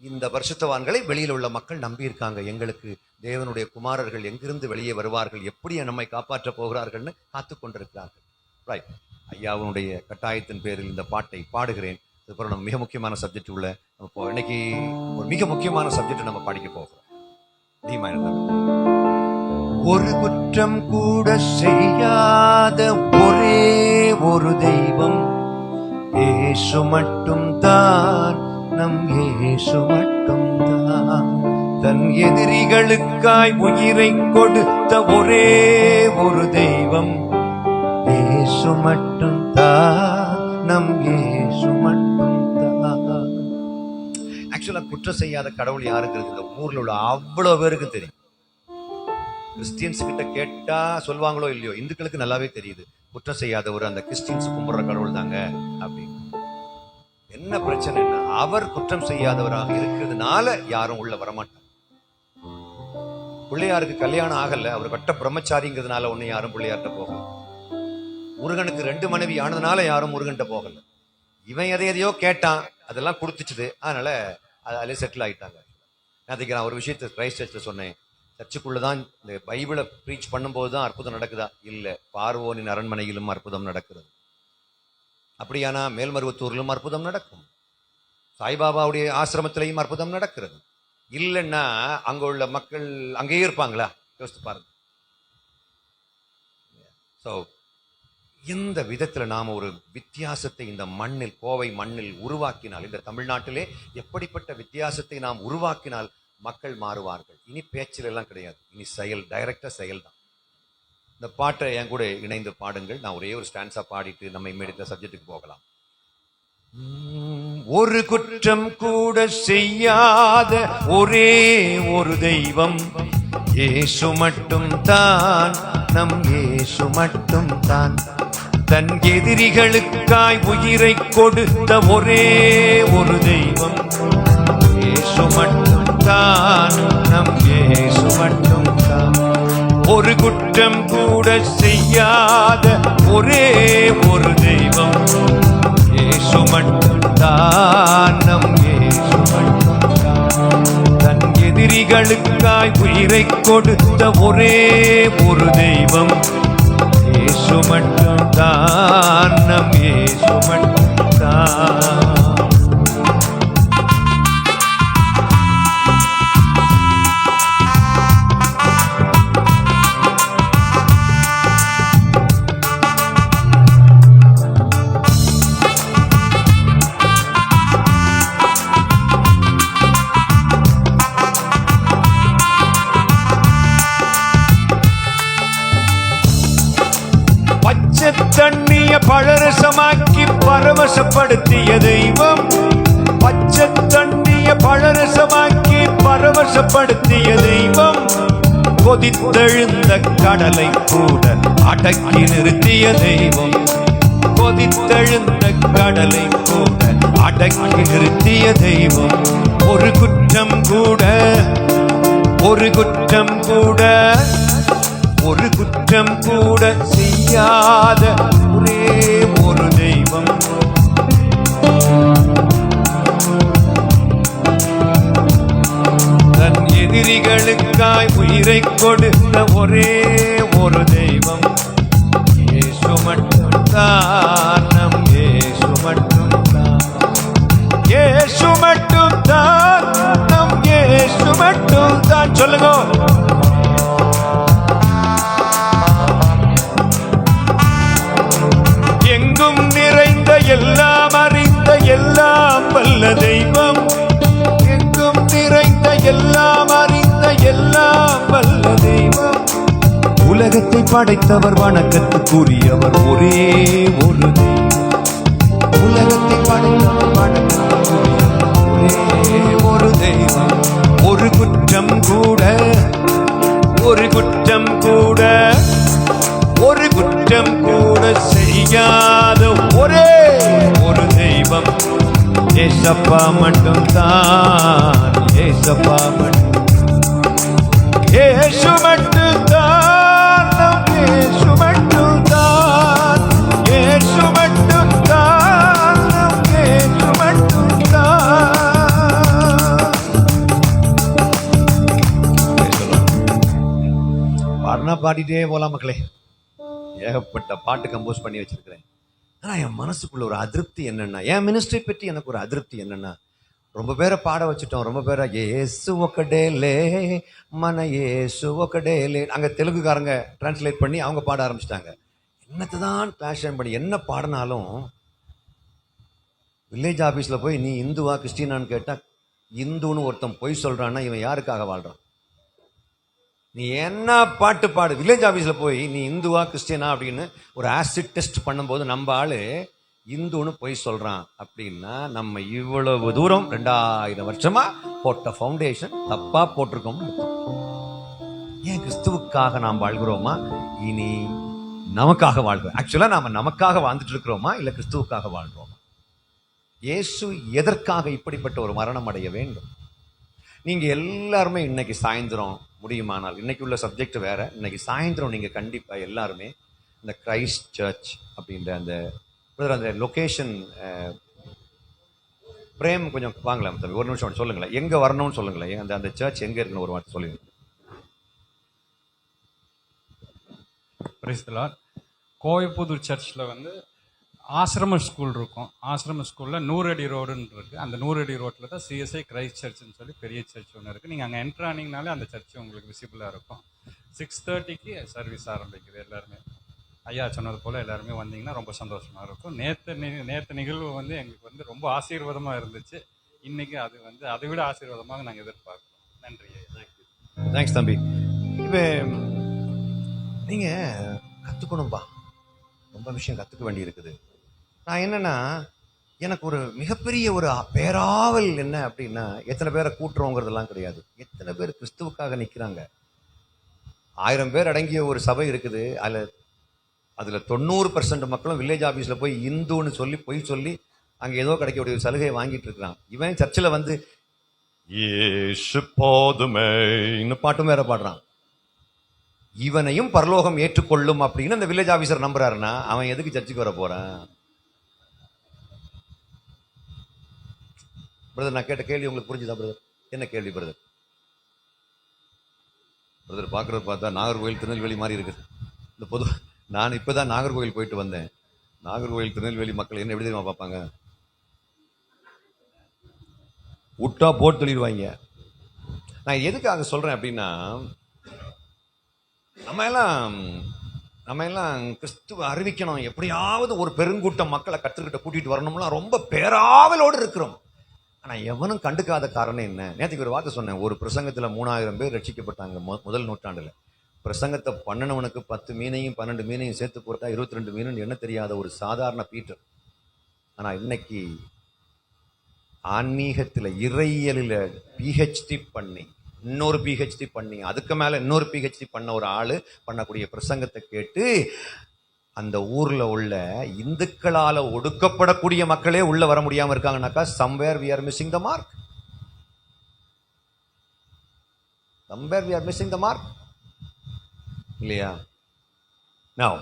இந்த பரிசுத்தவான்களை வெளியில் உள்ள மக்கள் நம்பி இருக்காங்க. எங்களுக்கு தேவனுடைய குமாரர்கள் எங்கிருந்து வெளியே வருவார்கள், எப்படி நம்மை காப்பாற்ற போகிறார்கள்னு காத்து கொண்டிருக்கிறார்கள். ரைட். ஐயாவுடைய கட்டாயத்தின் பேரில் இந்த பாட்டை பாடுகிறேன். அதுக்கப்புறம் நம்ம மிக முக்கியமான சப்ஜெக்ட் உள்ள நம்ம இன்னைக்கு ஒரு மிக முக்கியமான சப்ஜெக்ட் நம்ம படிக்க போகிறோம். ஒரு குற்றம் கூட செய்யாத ஒரே ஒரு தெய்வம் இயேசு மட்டும் தான், நம் இயேசு மட்டும் தான். தன் எதிரிகளுக்காய் உயிரை கொடுத்த ஒரே ஒரு தெய்வம் இயேசு மட்டும் தான், நம் இயேசு மட்டும் தான். ஆக்சுவலா குற்றம் செய்யாத கடவுள் யாருங்கிறது இந்த ஊர்ல உள்ள அவ்வளவு பேருக்கு தெரியும். கிறிஸ்டியன்ஸ் கிட்ட கேட்டா சொல்வாங்களோ இல்லையோ, இந்துக்களுக்கு நல்லாவே தெரியுது குற்றம் செய்யாத ஒரு அந்த கிறிஸ்டியன்ஸ் கும்பிடுற கடவுள் தாங்க அப்படின்னு. என்ன பிரச்சனைன்னா அவர் குற்றம் செய்யாதவராக இருக்கிறதுனால யாரும் உள்ள வரமாட்டாங்க. பிள்ளையாருக்கு கல்யாணம் ஆகல, அவர் கட்ட பிரம்மச்சாரிங்கிறதுனால ஒண்ணு யாரும் பிள்ளையார்ட்ட போகல. முருகனுக்கு 2 மனைவி ஆனதுனால யாரும் முருகன்ட்ட போகல. இவன் எதையோ கேட்டான், அதெல்லாம் கொடுத்துச்சுது, அதனால அதிலே செட்டில் ஆயிட்டாங்க. நான் ஒரு விஷயத்தை கிரைஸ்ட் சர்ச்ல சொன்னேன். சர்ச்சுக்குள்ளதான் இந்த பைபிளை ப்ரீச் பண்ணும்போது தான் அற்புதம் நடக்குதா? இல்லை, பார்வோனின் அரண்மனையிலும் அற்புதம் நடக்கிறது. அப்படியானா மேல்மருவத்தூரிலும் அற்புதம் நடக்கும், சாய்பாபாவுடைய ஆசிரமத்திலையும் அற்புதம் நடக்கிறது. இல்லைன்னா அங்க உள்ள மக்கள் அங்கேயே இருப்பாங்களா? யோசித்து பாருங்க. ஸோ இந்த விதத்தில் நாம் ஒரு வித்தியாசத்தை இந்த மண்ணில், கோவை மண்ணில் உருவாக்கினால், இந்த தமிழ்நாட்டிலே எப்படிப்பட்ட வித்தியாசத்தை நாம் உருவாக்கினால் மக்கள் மாறுவார்கள். இனி பேச்சில் எல்லாம் கிடையாது, இனி செயல், டைரக்டா செயல் தான். இந்த பாட்டை என் கூட இணைந்து பாடுங்கள். நான் ஒரே ஒரு ஸ்டான்ஸா பாடிட்டு நம்ம இம்மீடியட்டா சப்ஜெக்ட்டுக்கு போகலாம். ஒரு குற்றம் கூட செய்யாத ஒரே ஒரு தெய்வம் இயேசு மட்டும் தான், நம் இயேசு மட்டும் தான். தன் எதிரிகளுக்காய் உயிரை கொடுத்த ஒரே ஒரு தெய்வம் இயேசு மட்டும் தான், நம் இயேசு மட்டும் தான். ஒரு குற்றம் கூட செய்யாத ஒரே ஒரு தெய்வம் இயேசு மட்டும் தான், நம் இயேசு மட்டும் தான். தன் எதிரிகளுக்காய் உயிரை கொடுத்த ஒரே ஒரு தெய்வம் இயேசு மட்டும் தான், நம் இயேசு மட்டும் தான். பச்சை தண்ணிய பழரசமாக்கி பரவசப்படுத்திய தெய்வம், பச்சை தண்ணிய பழரசமாக்கி பரவசப்படுத்திய தெய்வம், கொதித்தெழுந்த கடலை கூட அடக்கி நிறுத்திய தெய்வம், கொதித்தெழுந்த கடலை கூட அடக்கி நிறுத்திய தெய்வம். ஒரு குற்றம் கூட, ஒரு குற்றம் கூட, ஒரு குற்றம் கூட செய்யாத ஒரே ஒரு தெய்வம் தன் எதிரிகளுக்காய் உயிரை கொடுத்த ஒரே ஒரு தெய்வம் இயேசு மட்டும் தான், நம் இயேசு மட்டும் தான். இயேசு மட்டும் தான், நம் இயேசு மட்டும் தான். சொல்லுங்க. எங்கும் நிறைந்த எல்லாம் அறிந்த எல்லாம் வல்ல தெய்வம், எங்கும் நிறைந்த எல்லாம் அறிந்த எல்லாம் வல்ல தெய்வம். உலகத்தை படைத்தவர், வணக்கத்துக்குரியவர் ஒரே ஒரு தெய்வம். உலகத்தை படைத்தவர், வணக்கத்துக்குரியவர் ஒரே ஒரு தெய்வம். ஒரு குற்றம் கூட, ஒரு குற்றம் கூட, ஒரு குற்றம் கூட செய்யாத ஒரே ஒரு தெய்வம் ஏசப்பா மட்டும் தான், ஏசப்பா மட்டும், இயேசு மட்டும் தான், நம் இயேசு மட்டும் தான், இயேசு மட்டும் தான், நம் இயேசு மட்டும் தான். பாடினா பாடிட்டே போலாம் மக்களே. ஏகப்பட்ட பாட்டு கம்போஸ் பண்ணி வச்சிருக்கிறேன். ஆனா என் மனசுக்குள்ள ஒரு அதிருப்தி என்னன்னா, என் மினிஸ்ட்ரி பற்றி எனக்கு ஒரு அதிருப்தி என்னன்னா, ரொம்ப பேரை பாட வச்சுட்டோம், ரொம்ப பேரை ஏசு ஒக்கடேலே மன ஏசு ஒக்கடேலே, அங்க தெலுங்குக்காரங்க டிரான்ஸ்லேட் பண்ணி அவங்க பாட ஆரம்பிச்சிட்டாங்க. என்னத்தை தான் பேஷன் பண்ணி என்ன பாடினாலும் வில்லேஜ் ஆபீஸ்ல போய் நீ இந்துவா கிறிஸ்டினான்னு கேட்டா, இந்துன்னு ஒருத்தன் பொய் சொல்றான்னா இவன் யாருக்காக வாழ்றான்? நீ என்ன பாட்டு பாடு, வில்லேஜ் ஆபீஸ்ல போய் நீ இந்துவா கிறிஸ்டியனா அப்படின்னு ஒரு ஆசிட் டெஸ்ட் பண்ணும்போது நம்ம ஆளு இந்துன்னு போய் சொல்றான் அப்படின்னா, நம்ம இவ்வளவு தூரம் 2000 வருஷமா போட்ட ஃபவுண்டேஷன் தப்பா போட்டிருக்கோம். ஏன் கிறிஸ்துவுக்காக நாம் வாழ்கிறோமா, இனி நமக்காக வாழ்கிறோம்? ஆக்சுவலா நாம நமக்காக வாழ்ந்துட்டு இருக்கிறோமா, இல்ல கிறிஸ்துவுக்காக வாழ்றோமா? இயேசு எதற்காக இப்படிப்பட்ட ஒரு மரணம் அடைய வேண்டும்? நீங்க எல்லாருமே இன்னைக்கு சாயந்தரம் முடியுமானால், இன்னைக்கு உள்ள சப்ஜெக்ட் வேற, இன்னைக்கு சாயந்தரம் நீங்க கண்டிப்பா எல்லாருமே இந்த கிரைஸ்ட் சர்ச் அப்படின்ற அந்த லொகேஷன், பிரேம் கொஞ்சம் வாங்கலாம் தம்பி, ஒரு நிமிஷம் சொல்லுங்களேன், எங்க வரணும்னு சொல்லுங்களேன், அந்த சர்ச் எங்க இருக்குன்னு ஒரு வார்த்தை சொல்லுங்க. Price the Lord. கோவைப்புதூர் சர்ச்சில் வந்து ஆசிரம ஸ்கூல் இருக்கும். ஆசிரம ஸ்கூலில் 100 அடி ரோடுன்னு இருக்குது. அந்த 100 அடி ரோட்டில் தான் சிஎஸ்ஐ கிரைஸ்ட் சர்ச்சுன்னு சொல்லி பெரிய சர்ச் ஒன்று இருக்குது. நீங்கள் அங்கே என்ட்ரு ஆனீங்கனாலே அந்த சர்ச் உங்களுக்கு விசிபிளாக இருக்கும். 6:30க்கு சர்வீஸ் ஆரம்பிக்குது. எல்லாருமே ஐயா சொன்னது போல் எல்லாருமே வந்தீங்கன்னா ரொம்ப சந்தோஷமாக இருக்கும். நேற்று நிகழ்வு வந்து எங்களுக்கு வந்து ரொம்ப ஆசீர்வாதமாக இருந்துச்சு. இன்றைக்கி அது வந்து அதை விட ஆசீர்வாதமாக நாங்கள் எதிர்பார்க்குறோம். நன்றி. தேங்க்ஸ் தம்பி. இப்போ நீங்கள் கற்றுக்கணும்பா, ரொம்ப விஷயம் கற்றுக்க வேண்டி இருக்குது. நான் என்னன்னா, எனக்கு ஒரு மிகப்பெரிய ஒரு பேராவல் என்ன அப்படின்னா, எத்தனை பேரை கூட்டுறோங்கிறதெல்லாம் கிடையாது, எத்தனை பேர் கிறிஸ்துவுக்காக நிற்கிறாங்க. 1000 பேர் அடங்கிய ஒரு சபை இருக்குது. அதில் 90% மக்களும் வில்லேஜ் ஆஃபீஸில் போய் இந்துன்னு சொல்லி பொய் சொல்லி அங்கே ஏதோ கிடைக்கக்கூடிய ஒரு சலுகையை வாங்கிட்டு இருக்கிறான். இவன் சர்ச்சில் வந்து இயேசு போதுமே இன்னும் பாட்டும் வேற பாடுறான். இவனையும் பரலோகம் ஏற்றுக்கொள்ளும் அப்படின்னு அந்த வில்லேஜ் ஆஃபீஸர் நம்புறாருன்னா அவன் எதுக்கு சர்ச்சுக்கு வர போறான்? பிரதர், நான் கேட்ட கேள்வி உங்களுக்கு புரிஞ்சுதா பிரதர்? என்ன கேள்வி பிரதர்? பிரதர் பார்க்குறது பார்த்தா நாகர்கோவில் திருநெல்வேலி மாதிரி இருக்குது. இந்த பொது நான் இப்போ தான் நாகர்கோவில் போயிட்டு வந்தேன். நாகர்கோவில் திருநெல்வேலி மக்கள் என்ன எப்படி தெரியுமா பார்ப்பாங்க? விட்டா போட்டு தள்ளிடுவாங்க. நான் எதுக்காக சொல்கிறேன் அப்படின்னா, நம்ம எல்லாம் கிறிஸ்துவ அறிவிக்கணும், எப்படியாவது ஒரு பெருங்கூட்டம் மக்களை கற்றுக்கிட்ட கூட்டிகிட்டு வரணும்லாம் ரொம்ப பேராவலோடு இருக்கிறோம். ஆனால் எவனும் கண்டுக்காத காரணம் என்ன? நேற்றுக்கு ஒரு வார்த்தை சொன்னேன். ஒரு பிரசங்கத்தில் 3000 பேர் ரட்சிக்கப்பட்டாங்க முதல் நூற்றாண்டில். பிரசங்கத்தை பண்ணினவனுக்கு 10 மீனையும் 12 மீனையும் சேர்த்து போட்டா 22 மீன் என்ன தெரியாத ஒரு சாதாரண பீட்டர். ஆனால் இன்னைக்கு ஆன்மீகத்தில் இறையியலில் பிஹெச்டி பண்ணி இன்னொரு பிஹெச்டி பண்ணி அதுக்கு மேலே இன்னொரு பிஹெச்டி பண்ண ஒரு ஆள் பண்ணக்கூடிய பிரசங்கத்தை கேட்டு அந்த ஊரில் உள்ள இந்துக்களால் ஒடுக்கப்படக்கூடிய மக்களே உள்ள வர முடியாமல் இருக்காங்கனாக்கா somewhere we are missing the mark. Somewhere we are missing the mark. இல்லையா? Now,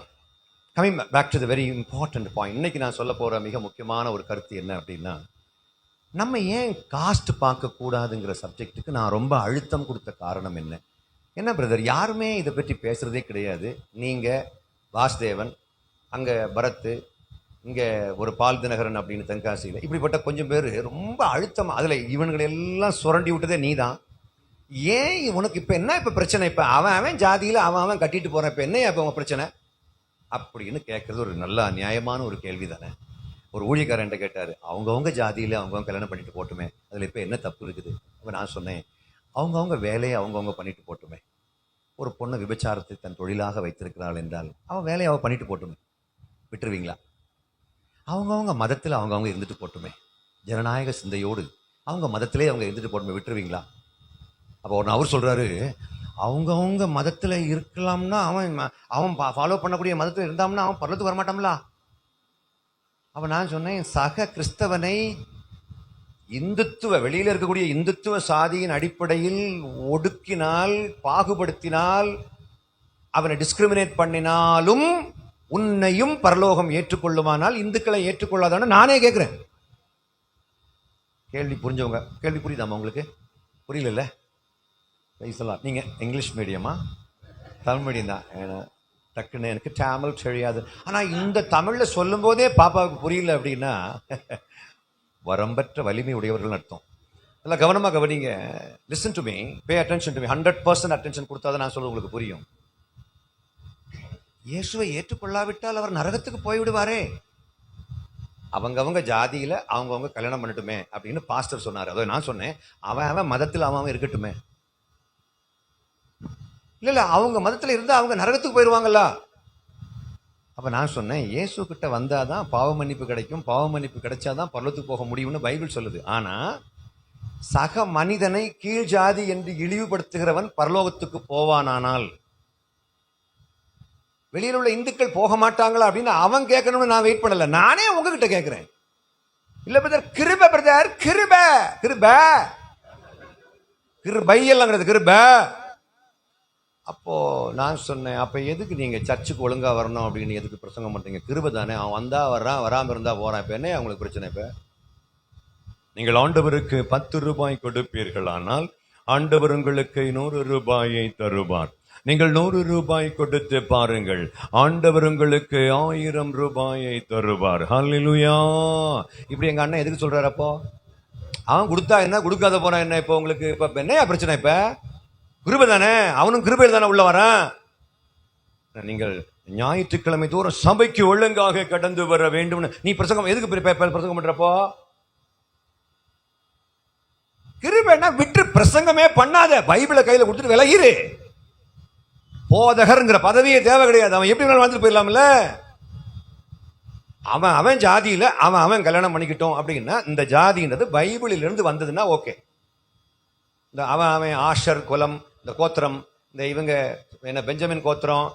coming back to the very important point. இன்னைக்கு நான் சொல்ல போகிற மிக முக்கியமான ஒரு கருத்து என்ன அப்படின்னா, நம்ம ஏன் காஸ்ட் பார்க்கக்கூடாதுங்கிற சப்ஜெக்டுக்கு நான் ரொம்ப அழுத்தம் கொடுத்த காரணம் என்ன பிரதர்? யாருமே இதை பற்றி பேசுகிறதே கிடையாது. நீங்கள் வாசுதேவன், அங்கே பரத்து, இங்கே ஒரு பால் தினகரன் அப்படின்னு தென்காசியில், இப்படிப்பட்ட கொஞ்சம் பேர் ரொம்ப அழுத்தமாக அதில் இவன்களெல்லாம் சுரண்டி விட்டதே நீ தான். ஏன் உனக்கு இப்போ என்ன இப்போ பிரச்சனை? இப்போ அவன் ஜாதியில் அவன் கட்டிட்டு போகிறான், இப்போ என்ன இப்போ உங்கள் பிரச்சனை அப்படின்னு கேட்குறது ஒரு நல்ல நியாயமான ஒரு கேள்வி தானே. ஒரு ஊழியக்காரன் கேட்டார், அவங்கவுங்க ஜாதியில் அவங்கவுங்க கல்யாணம் பண்ணிட்டு போட்டுமே, அதில் இப்போ என்ன தப்பு இருக்குது? அப்போ நான் சொன்னேன், அவங்கவுங்க வேலையை அவங்கவுங்க பண்ணிட்டு போட்டுமே. ஒரு பொண்ணு விபச்சாரத்தை தன் தொழிலாக வைத்திருக்கிறாள் என்றால் அவன் வேலையை அவள் பண்ணிட்டு போட்டுமே, விட்டுருவீங்களா? அவங்கவுங்க மதத்தில் அவங்கவுங்க இருந்துட்டு போட்டுமே, ஜனநாயக சிந்தையோடு அவங்க மதத்திலே அவங்க இருந்துட்டு போட்டுமே, விட்டுருவீங்களா? அப்போ ஒன்று அவர் சொல்கிறாரு, அவங்கவுங்க மதத்தில் இருக்கலாம்னா அவன் ஃபாலோ பண்ணக்கூடிய மதத்தில் இருந்தாம்னா அவன் பரலத்துக்கு வரமாட்டான்ல. அப்போ நான் சொன்னேன், சக கிறிஸ்தவனை இந்துத்துவ வெளியில் இருக்கக்கூடிய இந்துத்துவ சாதியின் அடிப்படையில் ஒடுக்கினால், பாகுபடுத்தினால், அவனை டிஸ்கிரிமினேட் பண்ணினாலும் உன்னையும் பரலோகம் ஏற்றுக்கொள்ளுமானால் இந்துக்களை ஏற்றுக்கொள்ளாதான்னு நானே கேட்குறேன். கேள்வி புரிஞ்சவங்க, கேள்வி புரியுதாமா உங்களுக்கு? புரியல? நீங்கள் இங்கிலீஷ் மீடியமா தமிழ் மீடியம் தான்? டக்குன்னு எனக்கு தமிழ் தெரியாது. ஆனால் இந்த தமிழில் சொல்லும் போதே பாப்பாவுக்கு புரியல அப்படின்னா வரம்பற்ற வலிமை உடையவர்கள் அர்த்தம். நல்லா கவனமாக கவனிங்க. Listen to me, pay attention to me. 100% attention கொடுத்தாதான் நான் சொல்ல உங்களுக்கு புரியும். இயேசுவை ஏற்றுக்கொள்ளாவிட்டால் அவர் நரகத்துக்கு போய்விடுவாரே. அவங்கவங்க ஜாதியில் அவங்கவுங்க கல்யாணம் பண்ணட்டுமே அப்படின்னு பாஸ்டர் சொன்னார். அதை நான் சொன்னேன், அவன் மதத்தில் அவன் இருக்கட்டுமே. இல்லை அவங்க மதத்தில் இருந்தால் அவங்க நரகத்துக்கு போயிடுவாங்கல்ல. அப்போ நான் சொன்னேன், இயேசு கிட்ட வந்தால் தான் பாவ மன்னிப்பு கிடைக்கும், பாவ மன்னிப்பு கிடைச்சாதான் பரலோகத்துக்கு போக முடியும்னு பைபிள் சொல்லுது. ஆனால் சக மனிதனை கீழ் ஜாதி என்று இழிவுபடுத்துகிறவன் பரலோகத்துக்கு போவானானால் வெளியில் உள்ள இந்துக்கள் போக மாட்டாங்களா அப்படின்னு அவன் கேட்கணும்னு நான் வெயிட் பண்ணல, நானே உங்ககிட்ட கேட்கிறேன். இல்லை பிரதர், கிருபை பிரதர், கிருபை கிருபை கிருபை எல்லாம் கிடையாது, கிருபை. அப்போ நான் சொன்னேன், அப்போ எதுக்கு நீங்கள் சர்ச்சுக்கு ஒழுங்காக வரணும் அப்படின்னு எதுக்கு பிரசங்கம் பண்ணுறீங்க? கிருபை தானே, அவன் வந்தால் வர்றான், வராமல் இருந்தால் போகிறான். இப்போ என்ன அவங்களுக்கு பிரச்சனை? இப்போ நீங்கள் ஆண்டவருக்கு 10 ரூபாய் கொடுப்பீர்கள், ஆனால் ஆண்டவர் உங்களுக்கு 100 ரூபாயை தருவார். நீங்கள் 100 ரூபாய் கொடுத்து பாருங்கள், ஆண்டவர் உங்களுக்கு 1000 ரூபாயை தருவார். ஹல்லேலூயா. இப்படி எங்கள் அண்ணன் எதுக்கு சொல்கிறார்? அப்போ அவன் கொடுத்தா என்ன, கொடுக்காத போனா என்ன? இப்போ உங்களுக்கு இப்போ என்னையா பிரச்சனை? இப்போ கிருபை தானே, அவனும் கிருபையில் தானே உள்ள வரான். நீங்கள் ஞாயிற்றுக்கிழமை தோறும் சபைக்கு ஒழுங்காக கடந்து வர வேண்டும். நீ பிரசங்கம் எதுக்கு பிரசங்கம் பண்றப்போ? கிருபைன்னா விட்டு பிரசங்கமே பண்ணாத, பைபிளை கையில கொடுத்துட்டு விலகிரு. போதகர்ங்கிற பதவியே தேவை கிடையாது, அவன் எப்படி வேணாலும் வந்துட்டு போயிடலாம்ல. அவன் அவன் ஜாதியில அவன் அவன் கல்யாணம் பண்ணிக்கிட்டோம் அப்படின்னா இந்த ஜாதின்றது பைபிளிலிருந்து வந்ததுன்னா ஓகே. இந்த அவன் அவன் ஆஷர் குலம், இந்த கோத்திரம், இந்த இவங்க என்ன பெஞ்சமின் கோத்திரம்,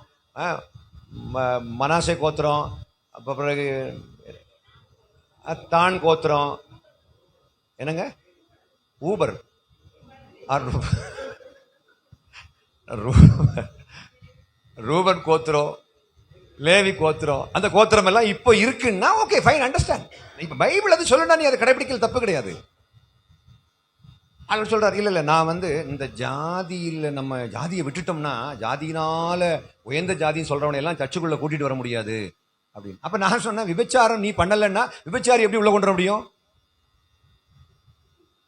மனாசே கோத்திரம், அப்போ பிறகு தான் கோத்திரம், என்னங்க ஊபர் ரூபன் கோத்திரம், லேவி கோத்திரம், அந்த கோத்திரம் எல்லாம் இப்போ இருக்குன்னா ஓகே ஃபைன், அண்டர்ஸ்டாண்ட். இப்ப பைபிள் அது சொல்லணும், நீ அதை கடைபிடிக்கல தப்பு கிடையாது. அவர் சொல்றாரு இல்ல நான் வந்து இந்த ஜாதியில் நம்ம ஜாதியை விட்டுட்டோம்னா ஜாதியினால உயர்ந்த ஜாதின்னு சொல்றவனை எல்லாம் சர்ச்சுக்குள்ள கூட்டிட்டு வர முடியாது அப்படின்னு. அப்ப நான் சொன்னேன் விபச்சாரம் நீ பண்ணலன்னா விபச்சாரி எப்படி உள்ள கொண்டு வர முடியும்?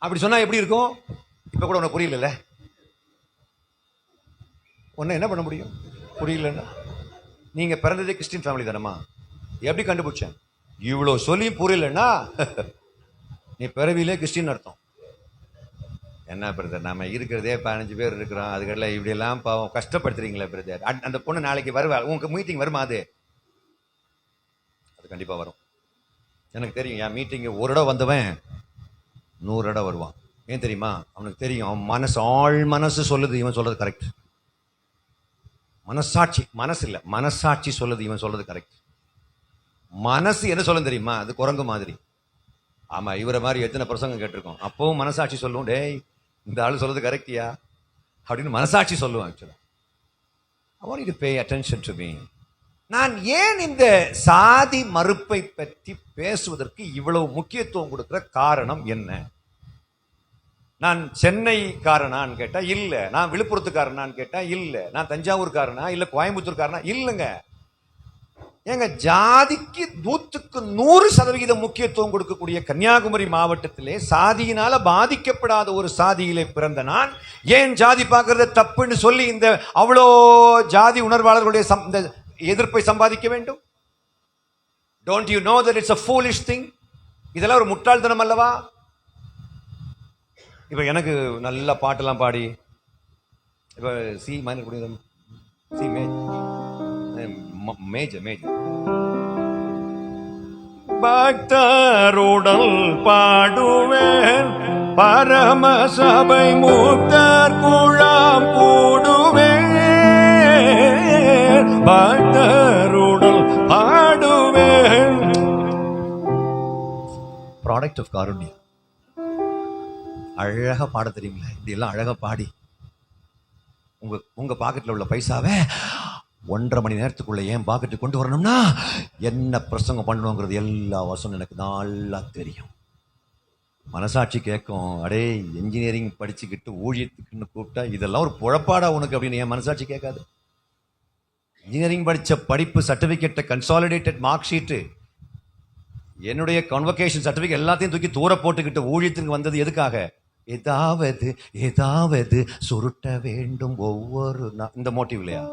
அப்படி சொன்னா எப்படி இருக்கும்? இப்ப கூட உனக்கு புரியல, உன்ன என்ன பண்ண முடியும் புரியலன்னா? நீங்க பிறந்ததே கிறிஸ்டின் ஃபேமிலி தானம்மா, எப்படி கண்டுபிடிச்சேன்? இவ்வளவு சொல்லியும் புரியலன்னா நீ பிறவிலே கிறிஸ்டின் அர்த்தம். என்ன பிரதர் நம்ம இருக்கிறதே 15 பேர் இருக்கிறோம், அதுக்கெல்லாம் இப்படி எல்லாம் பாவம் கஷ்டப்படுத்துறீங்களே பிரதர். அந்த பொண்ணு நாளைக்கு வருவா, உங்க மீட்டிங் வருமா? அது கண்டிப்பா வரும். எனக்கு தெரியும், என் மீட்டிங் ஒரு இடம் வந்தவன் 100 இடம் வருவான். ஏன் தெரியுமா? அவனுக்கு தெரியும் அவன் மனசு, ஆள் மனசு சொல்லுது இவன் சொல்றது கரெக்ட். மனசாட்சி, மனசு இல்ல மனசாட்சி சொல்லுது இவன் சொல்றது கரெக்ட். மனசு என்ன சொல்லும் தெரியுமா? அது குரங்கு மாதிரி. ஆமா, இவரை மாதிரி எத்தனை பிரசங்கம் கேட்டிருக்கோம், அப்பவும் மனசாட்சி சொல்லும், டேய் இந்த ஆளு சொல்றது கரெக்டியா அப்படின்னு மனசாட்சி சொல்லுவான். ஆக்சுவலா I want you to pay attention to me. நான் ஏன் இந்த சாதி மறுப்பை பற்றி பேசுவதற்கு இவ்வளவு முக்கியத்துவம் கொடுக்கிற காரணம் என்ன? நான் சென்னைக்காரனான்னு கேட்டா இல்ல, நான் விழுப்புரத்துக்காரனான்னு கேட்டா இல்ல, நான் தஞ்சாவூர்காரனா இல்ல கோயம்புத்தூர்காரனா இல்லைங்க. ஏங்க ஜாதிக்கு 100% முக்கியத்துவம் கொடுக்கக்கூடிய கன்னியாகுமரி மாவட்டத்திலே சாதியினால பாதிக்கப்படாத ஒரு சாதியிலே பிறந்த நான் ஏன் ஜாதி பார்க்கறது தப்புன்னு சொல்லி இந்த அவ்வளோ ஜாதி உணர்வாளர்களுடைய எதிர்ப்பை சம்பாதிக்க வேண்டும்? Don't you know that it's a foolish thing? இதெல்லாம் ஒரு முட்டாள்தனம் அல்லவா? இப்ப எனக்கு நல்ல பாட்டெல்லாம் பாடி இப்ப சி மைனர் குடிதம் சி மேஜர் பக்தருடல் பாடுவேன், பரமசபை மூத்தர் குழாம் கூடுவேன், பக்தருடல் பாடுவேன். Product of Karunya. அழகா பாட தெரியுங்களா? இப்படி எல்லாம் அழகா பாடி உங்க பாக்கெட்ல உள்ள பைசாவை 1.5 மணி நேரத்துக்குள்ள ஏன் பாக்கெட்டு கொண்டு வரணும்னா என்ன பிரசங்கம் பண்ணணுங்கிறது எல்லா வசனம் எனக்கு நல்லா தெரியும். மனசாட்சி கேட்கும், அடே என்ஜினியரிங் படிச்சுக்கிட்டு ஊழியத்துக்குன்னு கூப்பிட்டா இதெல்லாம் ஒரு புழப்பாடா உனக்கு அப்படின்னு என் மனசாட்சி கேட்காது. இன்ஜினியரிங் படிச்ச படிப்பு சர்டிபிகேட், கன்சாலிடேட்டட் மார்க் ஷீட்டு, என்னுடைய கான்வகேஷன் சர்டிபிகேட் எல்லாத்தையும் தூக்கி தூர போட்டுக்கிட்டு ஊழியத்துக்கு வந்தது எதுக்காக? ஏதாவது சுருட்ட வேண்டும் ஒவ்வொரு இந்த மோட்டிவ் இல்லையா?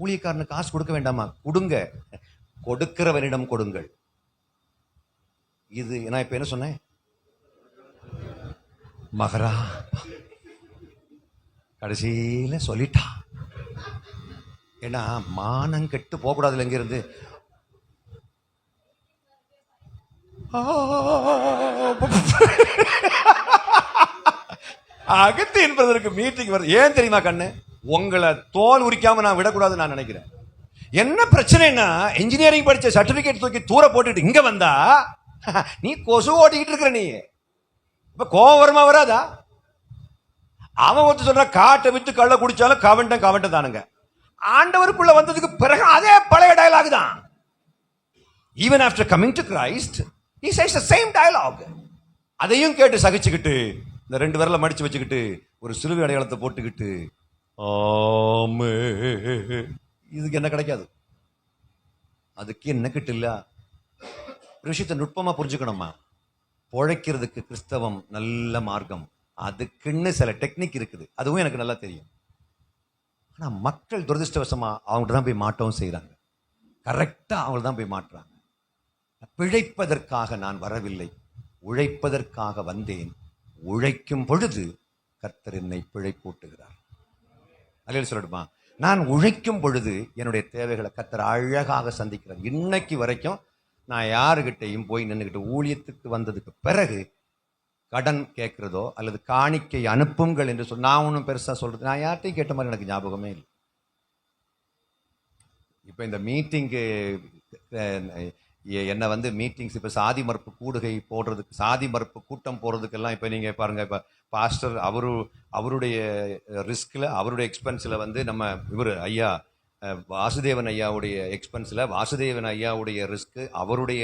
ஊழியக்காரனுக்கு காசு கொடுக்க வேண்டாமா? கொடுங்க, கொடுக்கிறவனிடம் கொடுங்கள். இது நான் இப்ப என்ன சொன்னேன்? மகரா கடைசியில சொல்லிட்டா. ஏன்னா மானம் கெட்டு போக கூடாதுல எங்க இருந்து. அகத்து என்பதற்கு மீட்டிங் வருது. ஏன் தெரியுமா கண்ணு? உங்களை தோல் உரிக்காம நான் விடக்கூடாதுன்னு நான் நினைக்கிறேன். என்ன பிரச்சனைனா இன்ஜினியரிங் படிச்ச சர்டிபிகேட் தூக்கி தூர போட்டுட்டு இங்க வந்தா நீ கொசு ஓட்டிக்கிட்டு இருக்கிற. நீ இப்ப கோவம் வருமா வராதா? அவன் ஒருத்தர் சொல்ற காட்டை வித்து கள்ள குடிச்சாலும் கவண்டம் தானுங்க. ஆண்டவருக்குள்ள வந்ததுக்கு பிறகு அதே பழைய டயலாக் தான். Even after coming to Christ, he says the same dialogue. அதையும் கேட்டு சகிச்சுக்கிட்டு இந்த 2 விரலை மடிச்சு வச்சுக்கிட்டு ஒரு சிலுவை அடையாளத்தை போட்டுக்கிட்டு ஆமே, இதுக்கு என்ன கிடைக்காது? அதுக்கு என்ன கிட்ட இல்ல. ஒரு விஷயத்தை நுட்பமா புரிஞ்சுக்கணுமா? பொழைக்கிறதுக்கு கிறிஸ்தவம் நல்ல மார்க்கம், அதுக்குன்னு சில டெக்னிக் இருக்குது, அதுவும் எனக்கு நல்லா தெரியும். ஆனா மக்கள் துரதிருஷ்டவசமா அவங்கள்ட்ட தான் போய் மாட்டவும் செய்யறாங்க. கரெக்டா அவங்கள தான் போய் மாட்டுறாங்க. பிழைப்பதற்காக நான் வரவில்லை, உழைப்பதற்காக வந்தேன். உழைக்கும் பொழுது கர்த்தர் என்னை பிழைப்பூட்டுகிறார். அல்லேலூயா சொல்லட்டுமா? நான் உழைக்கும் பொழுது என்னுடைய தேவைகளை கர்த்தர் அழகாக சந்திக்கிறார். இன்னைக்கு வரைக்கும் நான் யாருகிட்டையும் போய் நின்றுக்கிட்டு ஊழியத்துக்கு வந்ததுக்கு பிறகு கடன் கேட்கிறதோ அல்லது காணிக்கை அனுப்புங்கள் என்று சொல்லி நான் ஒன்றும் பெருசா சொல்றது, நான் யார்ட்டையும் கேட்ட மாதிரி எனக்கு ஞாபகமே இல்லை. இப்போ இந்த மீட்டிங்கு என்ன வந்து மீட்டிங்ஸ் இப்போ சாதி மறுப்பு கூடுகை போடுறதுக்கு, சாதி மறுப்பு கூட்டம் போடுறதுக்கெல்லாம் இப்போ நீங்கள் பாருங்கள், இப்போ பாஸ்டர் அவருடைய ரிஸ்கில் அவருடைய எக்ஸ்பென்ஸில் வந்து நம்ம இவர் ஐயா வாசுதேவன் ஐயாவுடைய எக்ஸ்பென்ஸில் வாசுதேவன் ஐயாவுடைய ரிஸ்க்கு அவருடைய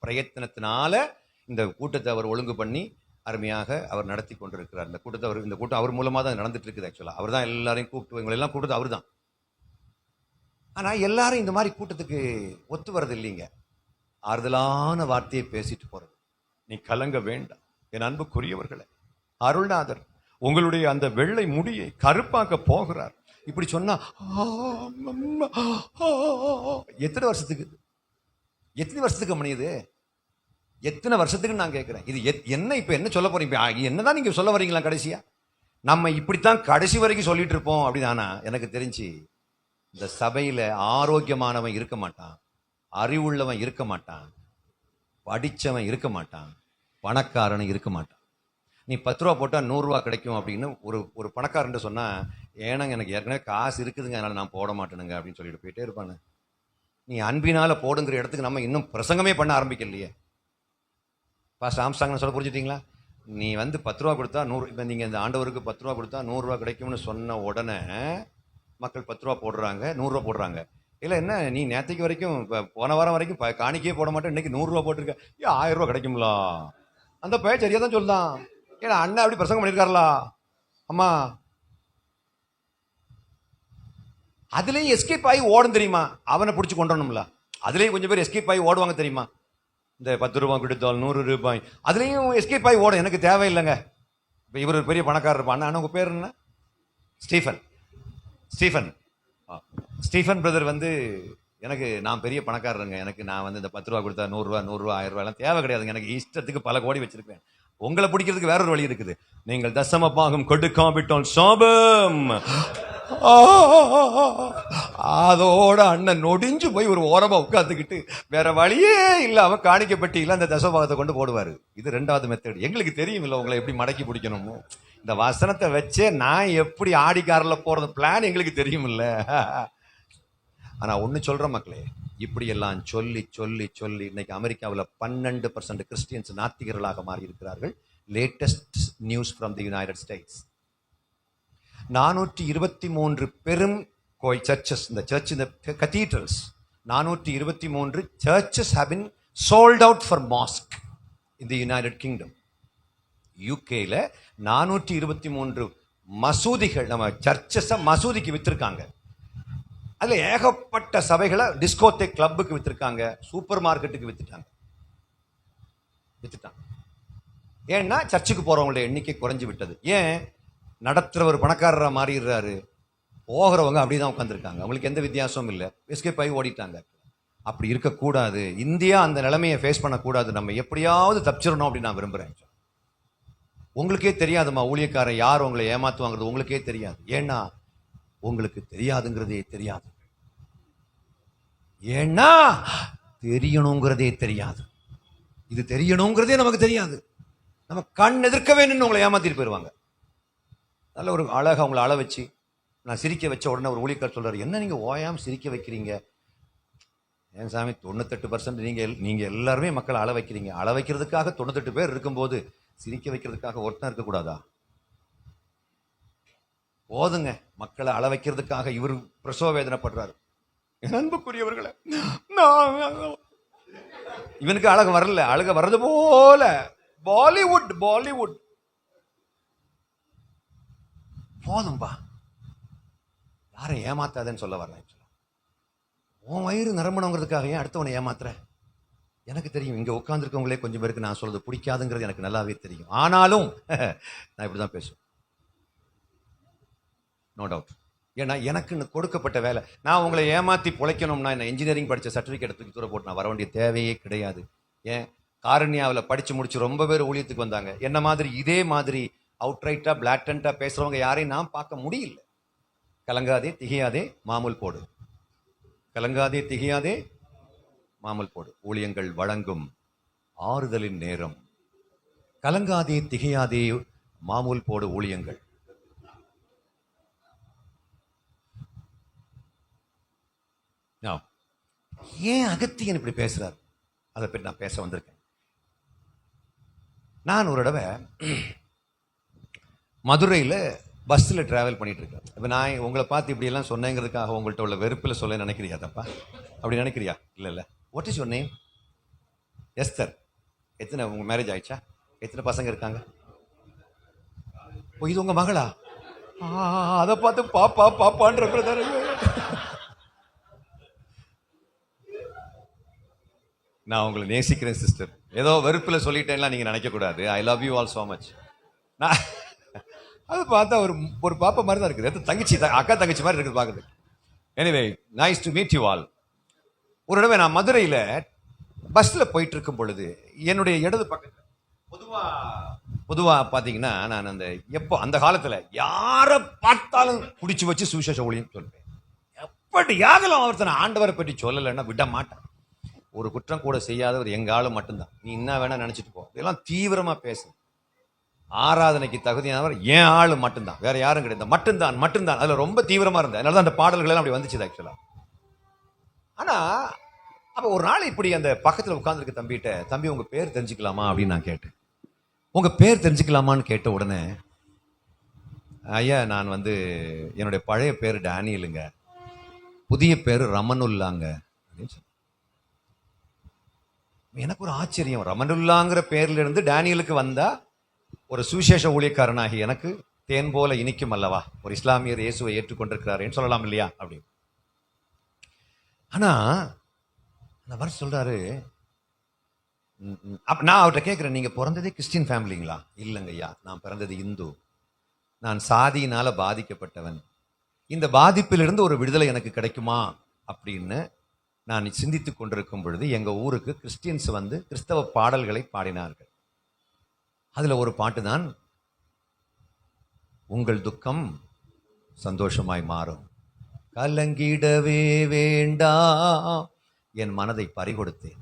பிரயத்தனத்தினால இந்த கூட்டத்தை அவர் ஒழுங்கு பண்ணி அருமையாக அவர் நடத்தி கொண்டிருக்கிறார். இந்த கூட்டம் அவர் மூலமாக தான் நடந்துட்டு இருக்குது. ஆக்சுவலாக அவர் தான் எல்லாரையும் கூப்பிட்டு இவங்களெல்லாம் கூப்பிட்டு அவர் தான். ஆனால் எல்லாரும் இந்த மாதிரி கூட்டத்துக்கு ஒத்து வர்றது இல்லைங்க. ஆறுதலான வார்த்தையை பேசிட்டு போறது. நீ கலங்க வேண்டாம் என் அன்புக்குரியவர்களே, அருள்நாதர் உங்களுடைய அந்த வெள்ளை முடியை கருப்பாக்க போகிறார். இப்படி சொன்னா எத்தனை வருஷத்துக்கு மணியுது? எத்தனை வருஷத்துக்கு நான் கேட்கிறேன். இது என்ன இப்ப என்ன சொல்ல போறீங்க? என்னதான் நீங்க சொல்ல வரீங்களா? கடைசியா நம்ம இப்படித்தான் கடைசி வரைக்கும் சொல்லிட்டு இருப்போம் அப்படிதானா? எனக்கு தெரிஞ்சு இந்த சபையில ஆரோக்கியமானவன் இருக்க மாட்டான், அறிவுள்ளவன் இருக்க மாட்டான், படிச்சவன் இருக்க மாட்டான், பணக்காரன் இருக்க மாட்டான். நீ 10 ரூபா போட்டா 100 ரூபா கிடைக்கும் அப்படின்னு ஒரு பணக்காரன் சொன்னா, ஏன்னாங்க எனக்கு ஏற்கனவே காசு இருக்குதுங்க அதனால நான் போட மாட்டேனுங்க அப்படின்னு சொல்லிட்டு போயிட்டே இருப்பானு. நீ அன்பினால போடுங்கிற இடத்துக்கு நம்ம இன்னும் பிரசங்கமே பண்ண ஆரம்பிக்கலையே. பாஸ்டர் ஆம்ஸ்ட்ராங் சொல்ல புரிஞ்சுட்டீங்களா? நீ வந்து 10 ரூபா கொடுத்தா 100, இப்போ நீங்கள் இந்த ஆண்டவருக்கு 10 ரூபா கொடுத்தா 100 ரூபா கிடைக்கும்னு சொன்ன உடனே மக்கள் 10 ரூபா போடுறாங்க, 100 ரூபா போடுறாங்க. இல்லை என்ன நீ நேற்றுக்கு வரைக்கும் இப்போ போன வாரம் வரைக்கும் காணிக்கையே போட மாட்டேன், இன்னைக்கு 100 ரூபா போட்டிருக்க, 1000 ரூபா கிடைக்கும்லா? அந்த பையன் சரியா தான் சொல்லுதான். ஏன்னா அண்ணன் அப்படி பிரசங்கம் பண்ணியிருக்காருலா. அம்மா அதுலேயும் எஸ்கேப் ஆகி ஓடும் தெரியுமா? அவனை பிடிச்சி கொண்டுணும்ல. அதுலேயும் கொஞ்சம் பேர் எஸ்கேப் ஆகி ஓடுவாங்க தெரியுமா? இந்த 10 ரூபா கொடுத்தால் 100 ரூபாய் அதுலேயும் எஸ்கேப் ஆகி ஓடும். எனக்கு தேவையில்லைங்க. இப்போ இவர் பெரிய பணக்காரர் இருப்பான். அண்ணா உங்கள் பேர் என்ன? ஸ்டீஃபன் பிரதர் வந்து எனக்கு நான் பெரிய பணக்காரருங்க, எனக்கு நான் வந்து இந்த 10 ரூபா கொடுத்தா 100 ரூபா 1000 ரூபா எல்லாம் தேவை கிடையாதுங்க, எனக்கு இஷ்டத்துக்கு பல கோடி வச்சிருப்பேன். உங்களை பிடிக்கிறதுக்கு வேற ஒரு வழி இருக்குது. நீங்கள் தசம பாகம் கொடுக்காவிட்டால் சாபம். அதோட அண்ணன் நொடிஞ்சு போய் ஒரு ஓரமா உட்காந்துக்கிட்டு வேற வழியே இல்லாம காணிக்கப்பட்டியில அந்த தசபாகத்தை கொண்டு போடுவாரு. இது 2வது மெத்தட். எங்களுக்கு தெரியும் இல்ல உங்களை எப்படி மடக்கி பிடிக்கணுமோ. இந்த வசனத்தை வச்சே நான் எப்படி ஆடிக்காரில் போறது பிளான் எங்களுக்கு தெரியும் இல்ல. ஆனா ஒண்ணு சொல்ற மக்களே, இப்படி எல்லாம் சொல்லி சொல்லி சொல்லி இன்னைக்கு அமெரிக்காவில் 12% கிறிஸ்டியன்ஸ் நாத்திகர்களாக மாறி இருக்கிறார்கள். Latest news from the United states. 423 பெரும் சர்ச்சஸ், இந்த சர்ச், இந்த கத்தீட்ரல்ஸ், 423 churches have been sold out for mosque in the United Kingdom. யூகேல 423 மசூதிகள், நம்ம சர்ச்சஸ மசூதிக்கு வித்திருக்காங்க. அதுல ஏகப்பட்ட சபைகளை டிஸ்கோதேக் கிளப்புக்கு வித்திருக்காங்க, சூப்பர் மார்க்கெட்டுக்கு வித்துட்டாங்க. ஏன்னா சர்ச்சுக்கு போறவங்களுடைய எண்ணிக்கை குறைஞ்சு விட்டது. ஏன்? நடத்துறவர் பணக்காரரா மாறிடுறாரு, போகிறவங்க அப்படிதான் உட்காந்துருக்காங்க. அவங்களுக்கு எந்த வித்தியாசமும் இல்லை, எஸ்கேப் ஆகி ஓடிட்டாங்க. அப்படி இருக்கக்கூடாது. இந்தியா அந்த நிலைமையை ஃபேஸ் பண்ணக்கூடாது. நம்ம எப்படியாவது தப்பிச்சிடணும் அப்படின்னு நான் விரும்புறேன். உங்களுக்கே தெரியாதுமா ஊழியக்காரன் யார் உங்களை ஏமாத்துவாங்கிறது உங்களுக்கே தெரியாது. ஏன்னா உங்களுக்கு தெரியாதுங்கிறதே தெரியாது. ஏன்னா தெரியணுங்கிறதே தெரியாது. இது தெரியணுங்கிறதே நமக்கு தெரியாது. நம்ம கண் எதிர்க்கவே நின்று உங்களை ஏமாத்திட்டு போயிருவாங்க. நல்ல ஒரு அழகா உங்களை அழ வச்சு நான் சிரிக்க வச்ச உடனே ஒரு ஊழியக்காரர் சொல்றாரு, என்ன நீங்க ஓயாம சிரிக்க வைக்கிறீங்க? ஏன் சாமி 98% நீங்க எல்லாருமே மக்களை அழ வைக்கிறீங்க. அழ வைக்கிறதுக்காக 98 பேர் இருக்கும்போது சிரிக்க வைக்கிறதுக்காக ஒருத்தன் இருக்கக்கூடாதா? போதுங்க, மக்களை அழ வைக்கிறதுக்காக இவர் பிரசவ வேதனைப்படுறாரு. அன்புக்குரியவர்களே, இவனுக்கு அழக வரல, அழக வர்றது போல பாலிவுட் போதும்பா. யாரை ஏமாத்தாதேன்னு சொல்ல வரேன். உன் வயிறு நிரம்பணுங்கிறதுக்காக ஏன் அடுத்தவனை ஏமாத்துற? எனக்கு தெரியும், இங்க உட்காந்துருக்கவங்களே கொஞ்சம் பேருக்கு நான் சொல்றது பிடிக்காதுங்கிறது எனக்கு நல்லாவே தெரியும். ஆனாலும் நான் இப்படிதான் பேசுவேன், நோ டவுட். ஏன்னா எனக்குன்னு கொடுக்கப்பட்ட வேலை. நான் உங்களை ஏமாத்தி பிழைக்கணும்னா என்ன இன்ஜினியரிங் படிச்ச சர்டிபிகேட் தூக்கி தூர போட்டு நான் வர வேண்டிய தேவையே கிடையாது. ஏன்? காரண்யாவில் படிச்சு முடிச்சு ரொம்ப பேர் ஊழியத்துக்கு வந்தாங்க. என்ன மாதிரி இதே மாதிரி அவுட்ரைட்டா பிளாட்டண்டா பேசுறவங்க யாரையும் நான் பார்க்க முடியல. கலங்காதே திகையாதே மாமூல் போடு. கலங்காதே திகையாதே மாமூல் போடு. ஊழியங்கள் வழங்கும் ஆறுதலின் நேரம். கலங்காதே திகையாதே மாமூல் போடு ஊழியங்கள். Now, ஏன் அகத்தியன் இப்படி பேசுறார்? அதை பற்றி நான் பேச வந்திருக்கேன். நான் ஒரு தடவை மதுரையில் பஸ்ஸில் டிராவல் பண்ணிட்டு இருக்கேன். இப்போ நான் உங்களை பார்த்து இப்படி எல்லாம் சொன்னேங்கிறதுக்காக உங்கள்கிட்ட உள்ள வெறுப்பில் சொல்ல நினைக்கிறியா தப்பா? அப்படி நினைக்கிறியா? இல்லை இல்லை. What is your name? Esther. எத்தனை உங்க மேரேஜ் ஆயிடுச்சா? எத்தனை பசங்க இருக்காங்க? ஓ, இது உங்க மகளா? அதை பார்த்து பாப்பா பாப்பான்ற பிரதர். நான் உங்களை நேசிக்கிறேன் சிஸ்டர். ஏதோ வெறுப்பில் சொல்லிட்டேன்லாம் நீங்கள் நினைக்கக்கூடாது. I love you all so much. நான் அது பார்த்தா ஒரு பாப்பா மாதிரி தான் இருக்குது. தங்கச்சி அக்கா தங்கச்சி மாதிரி இருக்குது பார்க்குறது. Anyway, nice to meet you all. ஒரு தடவை நான் மதுரையில் பஸ்ஸில் போயிட்டு இருக்கும் பொழுது என்னுடைய இடது பக்கத்தில் பொதுவாக பார்த்தீங்கன்னா, நான் அந்த காலத்தில் யாரை பார்த்தாலும் குடிச்சு வச்சு சுவிசேஷ ஊழியம் சொல்வேன். எப்படி யாகலாம் ஒருத்தனை ஆண்டவரை பற்றி சொல்லலைன்னா விட மாட்டேன். ஒரு குற்றம் கூட செய்யாதவர் எங்க ஆளு மட்டும்தான். நீ என்ன வேணா நினைச்சிட்டு போ. இதெல்லாம் தீவிரமா பேசு. ஆராதனைக்கு தகுதியானவர் என் ஆளு மட்டும்தான், வேற யாரும் கிடையாது. மட்டும்தான் அதுல ரொம்ப தீவிரமா இருந்தேன். அதனாலதான் அந்த பாடல்கள் எல்லாம் அப்படி வந்துச்சு ஆக்சுவலா. ஆனா அப்ப ஒரு நாள் இப்படி அந்த பக்கத்துல உட்கார்ந்துருக்க தம்பிகிட்ட, தம்பி உங்க பேர் தெரிஞ்சுக்கலாமா அப்படின்னு நான் கேட்டேன். உங்க பேர் தெரிஞ்சுக்கலாமான்னு கேட்ட உடனே, ஐயா நான் என்னுடைய பழைய பேர் டேனியலுங்க, புதிய பேரு ரமனுல்லாங்க அப்படின்னு சொன்னேன். எனக்கு ஒரு ஆச்சரியம். ரமனுல்லாங்கிற பேர்ல இருந்து டேனியலுக்கு வந்தா ஒரு சுவிசேஷ ஊழியக்காரனாகி எனக்கு தேன் போல இனிக்கும் அல்லவா, ஒரு இஸ்லாமியர் இயேசுவை ஏற்றுக்கொண்டிருக்கிறாருன்னு சொல்லலாம் இல்லையா அப்படி. ஆனா அவர் சொல்றாரு, நான் அவர்கிட்ட கேட்கிறேன், நீங்க பிறந்ததே கிறிஸ்டின் ஃபேமிலிங்களா? இல்லைங்க ஐயா, நான் பிறந்தது இந்து. நான் சாதியினால பாதிக்கப்பட்டவன். இந்த பாதிப்பிலிருந்து ஒரு விடுதலை எனக்கு கிடைக்குமா அப்படின்னு நான் சிந்தித்துக் கொண்டிருக்கும் பொழுது எங்க ஊருக்கு கிறிஸ்டியன்ஸ் கிறிஸ்தவ பாடல்களை பாடினார்கள். அதுல ஒரு பாட்டு தான், உங்கள் துக்கம் சந்தோஷமாய் மாறும், கலங்கிடவே வேண்டாம், என் மனதை பறிகொடுத்தேன்,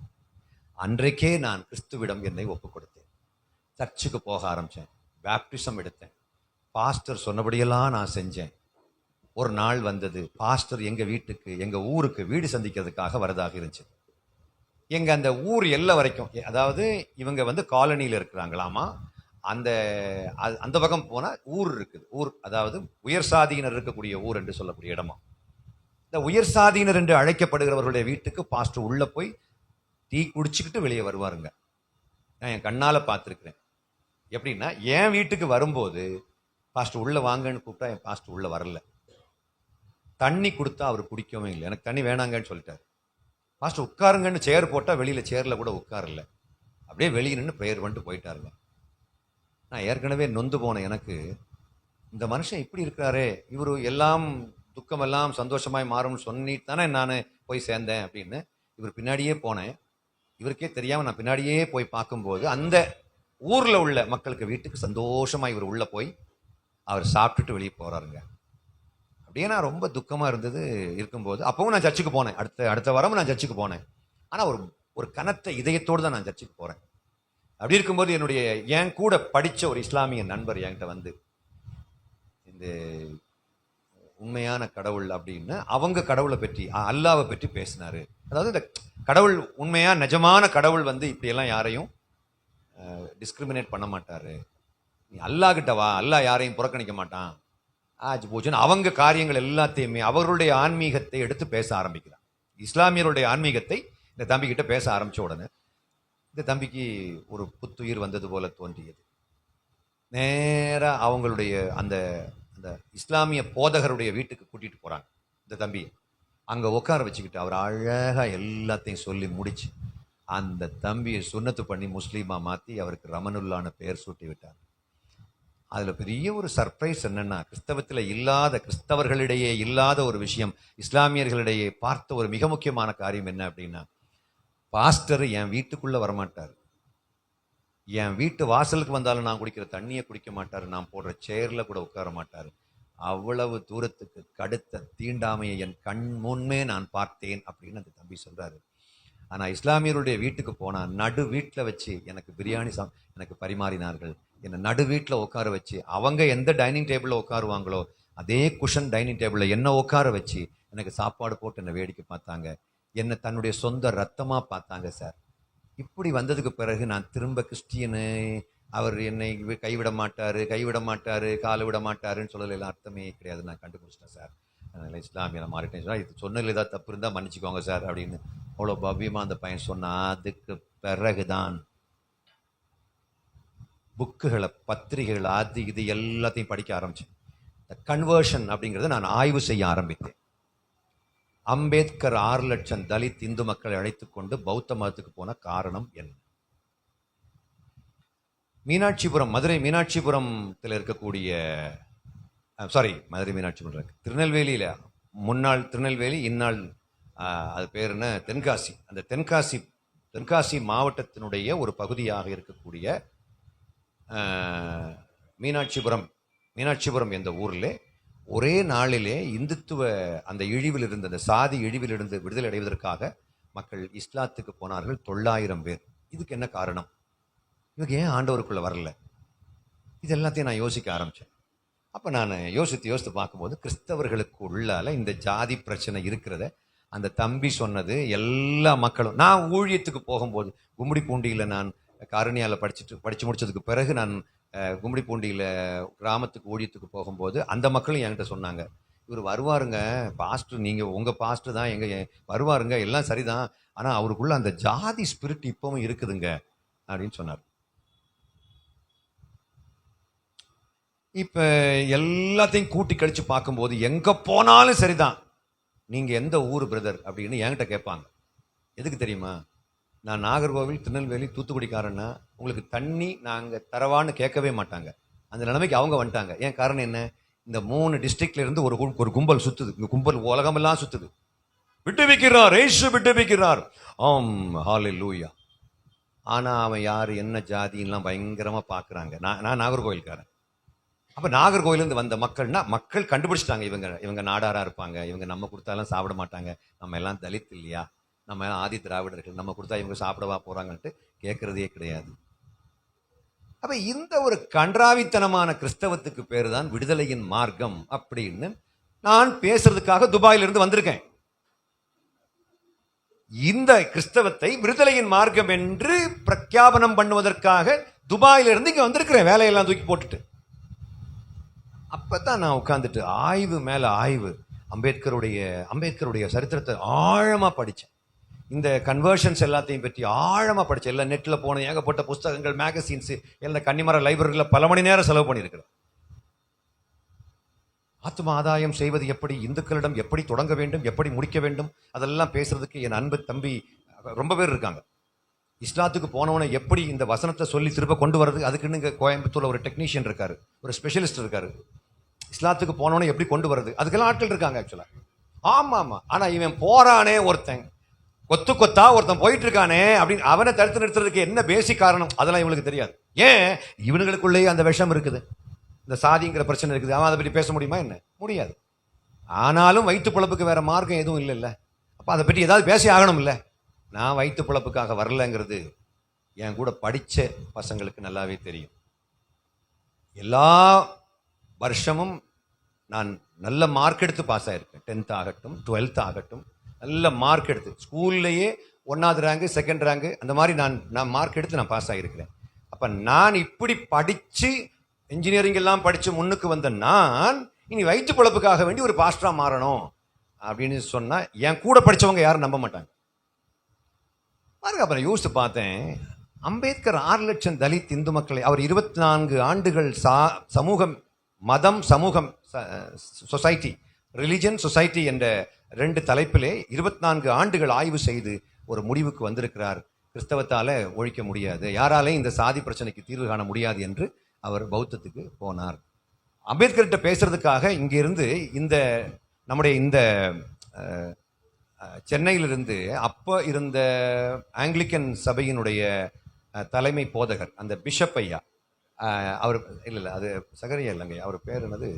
அன்றைக்கே நான் கிறிஸ்துவிடம் என்னை ஒப்புக் கொடுத்தேன். சர்ச்சுக்கு போக ஆரம்பிச்சேன், பேப்டிசம் எடுத்தேன், பாஸ்டர் சொன்னபடியெல்லாம் நான் செஞ்சேன். ஒரு நாள் வந்தது, பாஸ்டர் எங்க ஊருக்கு வீடு சந்திக்கிறதுக்காக வரதாக இருந்துச்சு. எங்க அந்த ஊர் எல்லை வரைக்கும், அதாவது இவங்க காலனியில் இருக்கிறாங்களாமா. அந்த பக்கம் போனா ஊர் இருக்குது. ஊர் அதாவது உயர் சாதியினர் இருக்கக்கூடிய ஊர் என்று சொல்லக்கூடிய இடமா. இந்த உயர் சாதியினர் என்று அழைக்கப்படுகிறவர்களுடைய வீட்டுக்கு பாஸ்டர் உள்ள போய் டீ குடிச்சுக்கிட்டு வெளியே வருவாருங்க. நான் என் கண்ணால பார்த்துருக்கிறேன். எப்படின்னா, என் வீட்டுக்கு வரும்போது பாஸ்டர் உள்ள வாங்கன்னு கூப்பிட்டா என் பாஸ்டர் உள்ள வரல. தண்ணி கொடுத்தா அவர் குடிக்கவும் இல்லை. எனக்கு தண்ணி வேணாங்கன்னு சொல்லிட்டாரு. பாஸ்டர் உட்காருங்கன்னு சேர் போட்டா வெளியில சேர்ல கூட உட்காரல, அப்படியே வெளியே நின்று ப்ரேயர் பண்ணிட்டு போயிட்டாருங்க. நான் ஏற்கனவே நொந்து போன எனக்கு, இந்த மனுஷன் இப்படி இருக்கிறாரே, இவரு எல்லாம் துக்கமெல்லாம் சந்தோஷமாய் மாறும்னு சொல்லிட்டு தானே நான் போய் சேர்ந்தேன் அப்படின்னு இவர் பின்னாடியே போனேன். இவருக்கே தெரியாம நான் பின்னாடியே போய் பார்க்கும்போது அந்த ஊர்ல உள்ள மக்களுக்கு வீட்டுக்கு சந்தோஷமா இவர் உள்ள போய் அவர் சாப்பிட்டுட்டு வெளியே போறாருங்க. அப்படியே நான் ரொம்ப துக்கமா இருக்கும்போது அப்பவும் நான் சர்ச்சுக்கு போனேன். அடுத்த வாரம் நான் சர்ச்சுக்கு போனேன். ஆனா ஒரு கனத்த இதயத்தோடு தான் நான் சர்ச்சுக்கு போறேன். அப்படி இருக்கும்போது என் கூட படிச்ச ஒரு இஸ்லாமிய நண்பர் என்கிட்ட இந்த உண்மையான கடவுள் அப்படின்னு அவங்க கடவுளை பற்றி, அல்லாவை பற்றி பேசினாரு. அதாவது இந்த கடவுள் உண்மையா நிஜமான கடவுள் இப்படியெல்லாம் யாரையும் டிஸ்கிரிமினேட் பண்ண மாட்டாரு, நீ அல்லா கிட்ட வா, அல்லா யாரையும் புறக்கணிக்க மாட்டான், ஆச்சு போச்சுன்னு அவங்க காரியங்கள் எல்லாத்தையுமே அவர்களுடைய ஆன்மீகத்தை எடுத்து பேச ஆரம்பிக்கிறான். இஸ்லாமியருடைய ஆன்மீகத்தை இந்த தம்பிக்கிட்ட பேச ஆரம்பிச்ச உடனே இந்த தம்பிக்கு ஒரு புத்துயிர் வந்தது போல தோன்றியது. நேரா அவங்களுடைய அந்த அந்த இஸ்லாமிய போதகருடைய வீட்டுக்கு கூட்டிட்டு போறாங்க இந்த தம்பி. அங்க உட்கார வச்சுக்கிட்டு அவர் அழகா எல்லாத்தையும் சொல்லி முடிச்சு அந்த தம்பியை சுன்னத்து பண்ணி முஸ்லீமா மாத்தி அவருக்கு ரமனுல்லான பெயர் சூட்டி விட்டார். அதுல பெரிய ஒரு சர்ப்ரைஸ் என்னன்னா, கிறிஸ்தவர்களிடையே இல்லாத ஒரு விஷயம், இஸ்லாமியர்களிடையே பார்த்த ஒரு மிக முக்கியமான காரியம் என்ன அப்படின்னா, பாஸ்டர் என் வீட்டுக்குள்ள வரமாட்டார், என் வீட்டு வாசலுக்கு வந்தாலும் நான் குடிக்கிற தண்ணியை குடிக்க மாட்டாரு, நான் போடுற சேர்ல கூட உட்கார மாட்டாரு, அவ்வளவு தூரத்துக்கு கடுத்த தீண்டாமையை என் கண் முன்னே நான் பார்த்தேன் அப்படின்னு அந்த தம்பி சொல்றாரு. ஆனா இஸ்லாமியருடைய வீட்டுக்கு போனா நடு வீட்டில் வச்சு எனக்கு பிரியாணி எனக்கு பரிமாறினார்கள். என்னை நடு வீட்டில் உட்கார வச்சு, அவங்க எந்த டைனிங் டேபிளில் உட்காருவாங்களோ அதே குஷன் டைனிங் டேபிளில் என்ன உட்கார வச்சு எனக்கு சாப்பாடு போட்டு என்னை வேடிக்கை பார்த்தாங்க. என்னை தன்னுடைய சொந்த ரத்தமாக பார்த்தாங்க சார். இப்படி வந்ததுக்கு பிறகு நான் திரும்ப கிறிஸ்டியனு, அவர் என்னை கைவிட மாட்டாரு, காலை விட மாட்டாருன்னு சொல்லல அர்த்தமே கிடையாது. நான் கண்டுபிடிச்சிட்டேன் சார். அதனால இஸ்லாமிய நான் மாறிட்டேன் சார். இது சொன்னதில் ஏதாவது தப்பு இருந்தால் மன்னிச்சுக்கோங்க சார் அப்படின்னு அவ்வளோ பவ்யமாக அந்த பையன் சொன்னா. அதுக்கு பிறகுதான் புக்குகளை, பத்திரிகைகள், அது இது எல்லாத்தையும் படிக்க ஆரம்பிச்சேன். இந்த கன்வர்ஷன் அப்படிங்கிறத நான் ஆய்வு செய்ய ஆரம்பித்தேன். அம்பேத்கர் 6 லட்சம் தலித் இந்து மக்களை அழைத்துக் கொண்டு பௌத்த மதத்துக்கு போன காரணம் என்ன? மீனாட்சிபுரம், மதுரை மீனாட்சிபுரத்தில் இருக்கக்கூடிய மதுரை மீனாட்சிபுரம் இருக்கு, திருநெல்வேலியில முன்னாள் திருநெல்வேலி, இந்நாள் அது பேர் என்ன, தென்காசி. அந்த தென்காசி மாவட்டத்தினுடைய ஒரு பகுதியாக இருக்கக்கூடிய மீனாட்சிபுரம் என்ற ஊரில் ஒரே நாளிலே இந்துத்துவ அந்த இழிவில் இருந்து, அந்த சாதி இழிவிலிருந்து விடுதலை அடைவதற்காக மக்கள் இஸ்லாத்துக்கு போனார்கள் 900 பேர். இதுக்கு என்ன காரணம்? இவங்க ஏன் ஆண்டவருக்குள்ள வரல? இது எல்லாத்தையும் நான் யோசிக்க ஆரம்பித்தேன். அப்போ நான் யோசித்து பார்க்கும்போது கிறிஸ்தவர்களுக்கு உள்ளால இந்த ஜாதி பிரச்சனை இருக்கிறத அந்த தம்பி சொன்னது எல்லா மக்களும். நான் ஊழியத்துக்கு போகும்போது கும்மிடிப்பூண்டியில் நான் காரணியால் படித்து முடிச்சதுக்கு பிறகு நான் கும்மிடிப்பூண்டியில் கிராமத்துக்கு ஊழியத்துக்கு போகும்போது அந்த மக்களும் என்கிட்ட சொன்னாங்க, இவர் வருவாருங்க பாஸ்டர், நீங்கள் உங்கள் பாஸ்டர் தான் வருவாருங்க, எல்லாம் சரிதான், ஆனால் அவருக்குள்ள அந்த ஜாதி ஸ்பிரிட் இப்பவும் இருக்குதுங்க அப்படின்னு சொன்னார். இப்போ எல்லாத்தையும் கூட்டி கழிச்சு பார்க்கும்போது எங்கே போனாலும் சரிதான், நீங்கள் எந்த ஊர் பிரதர் அப்படின்னு என்கிட்ட கேட்பாங்க. எதுக்கு தெரியுமா? நான் நாகர்கோவில், திருநெல்வேலி, தூத்துக்குடிக்காரன்னா உங்களுக்கு தண்ணி நாங்கள் தரவான்னு கேட்கவே மாட்டாங்க. அந்த நிலைமைக்கு அவங்க வந்துட்டாங்க. ஏன் காரணம் என்ன? இந்த 3 டிஸ்ட்ரிக்ட்ல இருந்து ஒரு கும்பல் சுத்துது. இந்த கும்பல் உலகமெல்லாம் சுத்துது. விட்டு வைக்கிறார், ஏசு விட்டு வைக்கிறார், ஆம் ஹல்லேலூயா. ஆனால் அவன் யார், என்ன ஜாதின்லாம் பயங்கரமாக பார்க்குறாங்க. நான் நாகர்கோவில்காரன். அப்போ நாகர்கோவிலேருந்து வந்த மக்கள் கண்டுபிடிச்சிட்டாங்க, இவங்க நாடாராக இருப்பாங்க, இவங்க நம்ம கொடுத்தாலும் சாப்பிட மாட்டாங்க, நம்ம எல்லாம் தலித் இல்லையா, நம்ம எல்லாம் ஆதி திராவிடர்கள், நம்ம கொடுத்தா இவங்க சாப்பிடவா போகிறாங்கன்ட்டு கேட்குறதே கிடையாது. அப்போ இந்த ஒரு கன்றாவித்தனமான கிறிஸ்தவத்துக்கு பேர் தான் விடுதலையின் மார்க்கம் அப்படின்னு நான் பேசுறதுக்காக துபாயிலிருந்து வந்திருக்கேன். இந்த கிறிஸ்தவத்தை விடுதலையின் மார்க்கம் என்று பிரக்யாபனம் பண்ணுவதற்காக துபாயிலிருந்து இங்கே வந்திருக்கிறேன், வேலையெல்லாம் தூக்கி போட்டுட்டு. அப்பதான் நான் உட்காந்துட்டு ஆய்வு மேல ஆய்வு, அம்பேத்கருடைய சரித்திரத்தை ஆழமா படித்தேன். இந்த கன்வர்ஷன்ஸ் எல்லாத்தையும் பற்றி ஆழமா படித்தேன். எல்லாம் நெட்டில் போன ஏகப்பட்ட புஸ்தகங்கள், மேகசின்ஸ் எல்லாம் கன்னிமர லைப்ரரியில் பல மணி நேரம் செலவு பண்ணியிருக்கிறேன். ஆத்ம ஆதாயம் செய்வது எப்படி, இந்துக்களிடம் எப்படி தொடங்க வேண்டும், எப்படி முடிக்க வேண்டும், அதெல்லாம் பேசுறதுக்கு என் அன்பு தம்பி ரொம்ப பேர் இருக்காங்க. இஸ்லாத்துக்கு போனவனை எப்படி இந்த வசனத்தை சொல்லி திரும்ப கொண்டு வர்றது, அதுக்குன்னு இங்கே கோயம்புத்தூர்ல ஒரு டெக்னீஷியன் இருக்காரு, ஒரு ஸ்பெஷலிஸ்ட் இருக்காரு. இஸ்லாத்துக்கு போனவனை எப்படி கொண்டு வருது, அதுக்கெல்லாம் ஆட்கள் இருக்காங்க ஆக்சுவலா. ஆமா. ஆனா இவன் போறானே ஒருத்தன், கொத்தா ஒருத்தன் போயிட்டு இருக்கானே அப்படின்னு அவனை தடுத்து நிறுத்துறதுக்கு என்ன பேசிக் காரணம், அதெல்லாம் இவங்களுக்கு தெரியாது. ஏன்? இவனுங்களுக்குள்ளேயே அந்த விஷம் இருக்குது, இந்த சாதிங்கிற பிரச்சனை இருக்குது. அவன் அதை பற்றி பேச முடியுமா? என்ன முடியாது. ஆனாலும் வயிற்று பிழப்புக்கு வேற மார்க்கம் எதுவும் இல்லைல்ல. அப்போ அதை பற்றி ஏதாவது பேசி ஆகணும் இல்லை. நான் வயிற்று பிழப்புக்காக வரலங்கிறது என் கூட படித்த பசங்களுக்கு நல்லாவே தெரியும். எல்லா வருஷமும் நான் நல்ல மார்க் எடுத்து பாஸ் ஆகிருக்கேன். 10th ஆகட்டும் 12th ஆகட்டும், நல்ல மார்க் எடுத்து ஸ்கூல்லையே 1வது ரேங்கு 2nd ரேங்கு அந்த மாதிரி நான் மார்க் எடுத்து நான் பாஸ் ஆகியிருக்கிறேன். அப்போ நான் இப்படி படித்து இன்ஜினியரிங் எல்லாம் படித்து முன்னுக்கு வந்த நான் இனி வயிற்று பிழப்புக்காக வேண்டி ஒரு பாஸ்டராக மாறணும் அப்படின்னு சொன்னால் என் கூட படித்தவங்க யாரும் நம்ப மாட்டாங்க பாருங்க. அப்புறம் யோசித்து பார்த்தேன், அம்பேத்கர் 6 லட்சம் தலித் இந்து மக்களை அவர் 24 ஆண்டுகள் சமூகம் சொசைட்டி, ரிலிஜன் சொசைட்டி என்ற 2 தலைப்பிலே 24 ஆண்டுகள் ஆய்வு செய்து ஒரு முடிவுக்கு வந்திருக்கிறார். கிறிஸ்தவத்தால ஒழிக்க முடியாது, யாராலையும் இந்த சாதி பிரச்சனைக்கு தீர்வு காண முடியாது என்று அவர் பௌத்தத்துக்கு போனார். அம்பேத்கர்கிட்ட பேசுறதுக்காக இங்கிருந்து நம்முடைய இந்த சென்னையிலிருந்து அப்போ இருந்த ஆங்கிலிக்கன் சபையினுடைய தலைமை போதகர் அந்த பிஷப் ஐயா, அவர் இல்லை அது சகரியா இல்லைங்க, அவர் பேர் என்னது,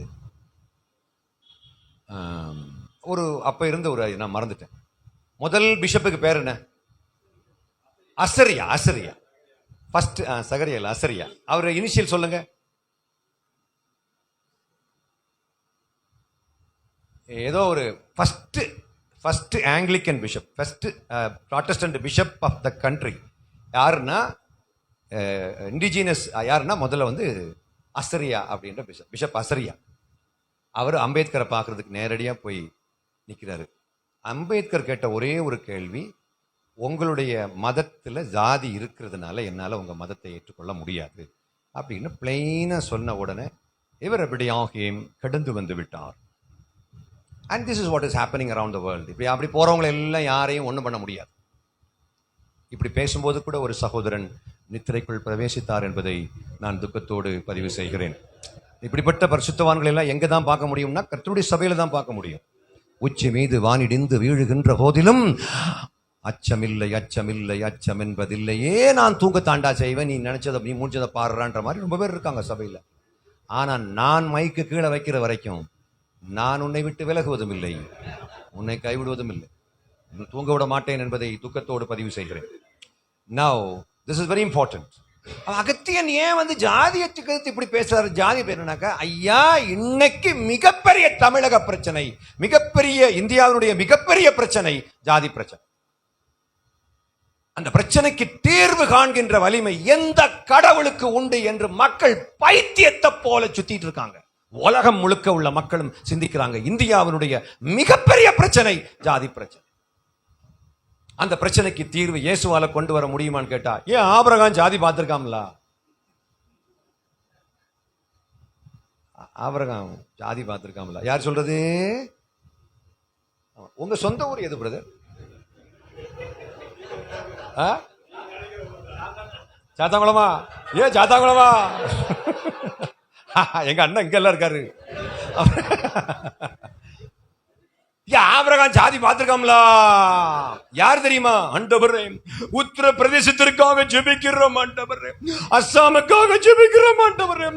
ஒரு அப்போ இருந்த ஒரு நான் மறந்துட்டேன். முதல் பிஷப்புக்கு பேர் என்ன? அசரியா. அசரியா ஃபர்ஸ்ட் சகரியா இல்லை, அசரியா. அவர் இனிஷியல் சொல்லுங்க. ஏதோ ஒரு first Anglican bishop, first Protestant bishop of the country யாருன்னா, இண்டிஜினஸ் யாருன்னா முதல்ல வந்து அசரியா அப்படின்ற பிஷப் அசரியா. அவர் அம்பேத்கரை பார்க்கறதுக்கு நேரடியாக போய் நிற்கிறாரு. அம்பேத்கர் கேட்ட ஒரே ஒரு கேள்வி, உங்களுடைய மதத்தில் ஜாதி இருக்கிறதுனால என்னால் உங்கள் மதத்தை ஏற்றுக்கொள்ள முடியாது அப்படின்னு பிளெயினாக சொன்ன உடனே இவர் அப்படியாகியும் கடந்து வந்து விட்டார். And this is what is happening around the world. இப்படி அப்படி போகிறவங்களை எல்லாம் யாரையும் ஒன்றும் பண்ண முடியாது. இப்படி பேசும்போது கூட ஒரு சகோதரன் நித்திரைக்குள் பிரவேசித்தார் என்பதை நான் துக்கத்தோடு பதிவு செய்கிறேன். இப்படிப்பட்ட பரிசுத்தவான்கள் எல்லாம் எங்கே தான் பார்க்க முடியும்னா கர்த்தருடைய சபையில் தான் பார்க்க முடியும். உச்சி மீது வானிடிந்து வீழுகின்ற போதிலும் அச்சமில்லை அச்சமில்லை அச்சம் என்பதில்லையே, நான் தூங்க தாண்டா செய்வேன், நீ நினைச்சதை நீ முடிஞ்சதை பாடுறான்ற மாதிரி ரொம்ப பேர் இருக்காங்க சபையில். ஆனால் நான் மைக்கு கீழே வைக்கிற வரைக்கும் நான் உன்னை விட்டு விலகுவதும் இல்லை, உன்னை கைவிடுவதும் இல்லை, தூங்க விட மாட்டேன் என்பதை துக்கத்தோடு பதிவு செய்கிறேன். Now this is very important. Agathiyan ஏன் வந்து ஜாதியத்துக்கு இப்படி பேசுறாரு? ஜாதி பேருனாக்கா, ஐயா இன்னைக்கு மிகப்பெரிய தமிழக பிரச்சனை, மிகப்பெரிய இந்தியாவுடைய மிகப்பெரிய பிரச்சனை ஜாதி பிரச்சனை. அந்த பிரச்சனைக்கு தீர்வு காண்கின்ற வலிமை எந்த கடவுளுக்கு உண்டு என்று மக்கள் பைத்தியத்தை போல சுத்திட்டு இருக்காங்க. உலகம் முழுக்க உள்ள மக்களும் சிந்திக்கிறாங்க, இந்தியாவினுடைய மிகப்பெரிய பிரச்சனை ஜாதி பிரச்சனை. அந்த பிரச்சனைக்கு தீர்வு இயேசுவால கொண்டு வர முடியுமான்னு கேட்டா, ஏன் ஆபிரகாம் ஜாதி பார்த்திருக்காம்ல? ஆபிரகாம் ஜாதி பார்த்திருக்காம்ல? யார் சொல்றது? உங்க சொந்த ஊர் எது பிரதர்? சாத்தாங்குளமா? ஏன் சாத்தாங்குளமா? எங்க அண்ணன் இங்க எல்லாம் இருக்காரு. ஆபிரகாம் ஜாதி பார்த்திருக்காம்ல? யார் தெரியுமா? ஆண்டவரே, உத்தரப்பிரதேசத்திற்காக ஜெபிக்கிறோம் ஆண்டவரே, அஸ்ஸாமுக்காக ஜெபிக்கிறோம் ஆண்டவரே.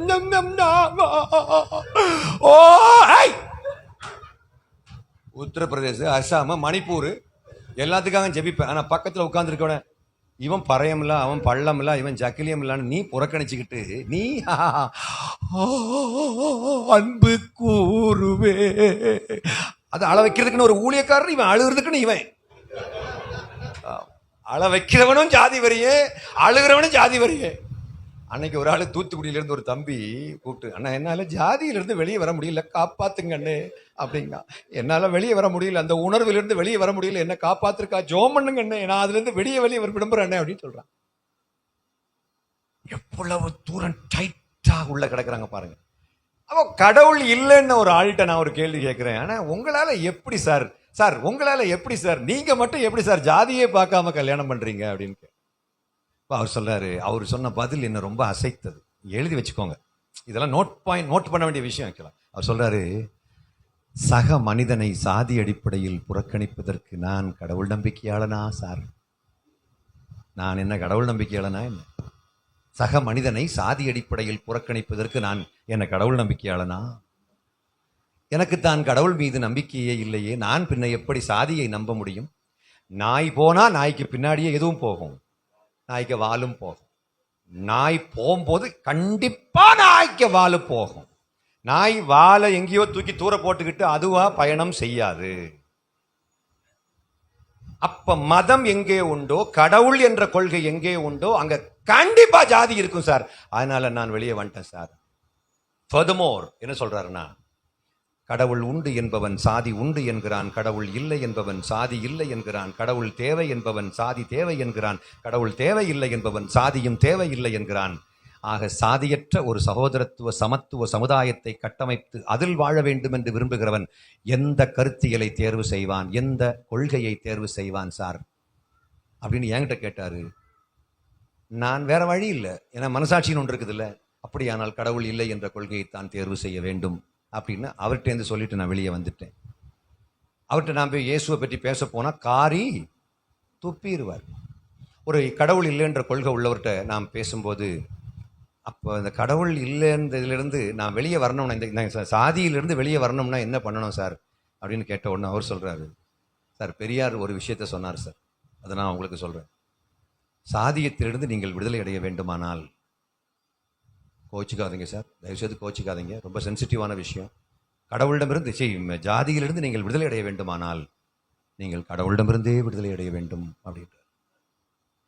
ஓ உத்தரப்பிரதேச, அஸ்ஸாம், மணிப்பூர் எல்லாத்துக்காக ஜெபிப்பேன். ஆனா பக்கத்துல உட்கார்ந்து இருக்கவன, இவன் பறையம்ல, அவன் பள்ளம்ல, இவன் ஜக்கிலியம் இல்லான்னு நீ புறக்கணிச்சுக்கிட்டு நீ அன்பு கூறுவே, அது அள வைக்கிறதுக்குன்னு ஒரு ஊழியக்காரர், இவன் அழுகிறதுக்குன்னு இவன். அள வைக்கிறவனும் ஜாதி வரியே, அழுகிறவனும் ஜாதி வரியே. அன்னைக்கு ஒரு ஆள் தூத்துக்குடியிலேருந்து ஒரு தம்பி கூப்பிட்டு, அண்ணா என்னால் ஜாதியிலிருந்து வெளியே வர முடியல, காப்பாத்துங்க அண்ணே அப்படிங்க. என்னால் வெளியே வர முடியல, அந்த உணர்விலிருந்து வெளியே வர முடியல, என்ன காப்பாத்திருக்கா, ஜோம் பண்ணுங்க அண்ணே, நான் அதுலேருந்து வெளியே விரும்புறேன் அண்ணே அப்படின்னு சொல்றான். எவ்வளவு தூரம் டைட்டா உள்ள கிடக்குறாங்க பாருங்க. அப்போ கடவுள் இல்லைன்னு ஒரு ஆள்கிட்ட நான் ஒரு கேள்வி கேட்கிறேன், ஆனா உங்களால எப்படி சார் உங்களால எப்படி சார், நீங்க மட்டும் எப்படி சார் ஜாதியே பார்க்காம கல்யாணம் பண்றீங்க அப்படின்னு. அவர் சொல்றாரு, அவர் சொன்ன பதில் என்ன ரொம்ப அசைத்தது, எழுதி வச்சுக்கோங்க, இதெல்லாம் நோட் பண்ண வேண்டிய விஷயம் வைக்கலாம். அவர் சொல்றாரு, சக மனிதனை சாதி அடிப்படையில் புறக்கணிப்பதற்கு நான் கடவுள் நம்பிக்கையாளனா சார்? நான் என்ன கடவுள் நம்பிக்கையாளனா என்ன? சக மனிதனை சாதி அடிப்படையில் புறக்கணிப்பதற்கு நான் என்ன கடவுள் நம்பிக்கையாளனா? எனக்கு தான் கடவுள் மீது நம்பிக்கையே இல்லையே, நான் பின்ன எப்படி சாதியை நம்ப முடியும்? நாய் போனா நாய்க்கு பின்னாடியே எதுவும் போகும், நாய்க்கு வாலும் போகும். நாய் போகும்போது கண்டிப்பா நாய்க்கு வாலு போகும். நாய் வாலை எங்கேயோ தூக்கி தூர போட்டுக்கிட்டு அதுவா பயணம் செய்யாது. அப்ப மதம் எங்கே உண்டோ, கடவுள் என்ற கொள்கை எங்கே உண்டோ, அங்க கண்டிப்பா ஜாதி இருக்கும் சார். அதனால நான் வெளியே வந்துட்டேன் சார். ஃபர்தர்மோர் என்ன சொல்றாருன்னா, கடவுள் உண்டு என்பவன் சாதி உண்டு என்கிறான், கடவுள் இல்லை என்பவன் சாதி இல்லை என்கிறான், கடவுள் தேவை என்பவன் சாதி தேவை என்கிறான், கடவுள் தேவை இல்லை என்பவன் சாதியும் தேவை இல்லை என்கிறான். ஆக சாதியற்ற ஒரு சகோதரத்துவ சமத்துவ சமுதாயத்தை கட்டமைத்து அதில் வாழ வேண்டும் என்று விரும்புகிறவன் எந்த கருத்தியலை தேர்வு செய்வான், எந்த கொள்கையை தேர்வு செய்வான் சார் அப்படின்னு என்கிட்ட கேட்டாரு. நான் வேற வழி இல்லை, ஏன்னா மனசாட்சின்னு ஒன்று இருக்குது இல்லை, அப்படியானால் கடவுள் இல்லை என்ற கொள்கையை தான் தேர்வு செய்ய வேண்டும் அப்படின்னு அவர்கிட்டேருந்து சொல்லிட்டு நான் வெளியே வந்துட்டேன். அவர்கிட்ட நான் போய் இயேசுவை பற்றி பேச போனால் காரி துப்பிடுவார். ஒரு கடவுள் இல்லைன்ற கொள்கை உள்ளவர்கிட்ட நாம் பேசும்போது, அப்போ இந்த கடவுள் இல்லைன்றதுலேருந்து நான் வெளியே வரணும்னா, இந்த சாதியிலிருந்து வெளியே வரணும்னா என்ன பண்ணணும் சார்? அப்படின்னு கேட்ட உடனே அவர் சொல்றாரு, சார் பெரியார் ஒரு விஷயத்த சொன்னார் சார், அதை நான் உங்களுக்கு சொல்றேன். சாதியத்திலிருந்து நீங்கள் விடுதலை அடைய வேண்டுமானால், கோச்சிக்காதீங்க சார், தயவுசெய்து கோச்சிக்காதீங்க, ரொம்ப சென்சிட்டிவான விஷயம். கடவுளிடமிருந்து ஜாதியிலிருந்து நீங்கள் விடுதலை அடைய வேண்டுமானால் நீங்கள் கடவுளிடமிருந்தே விடுதலை அடைய வேண்டும் அப்படின்ற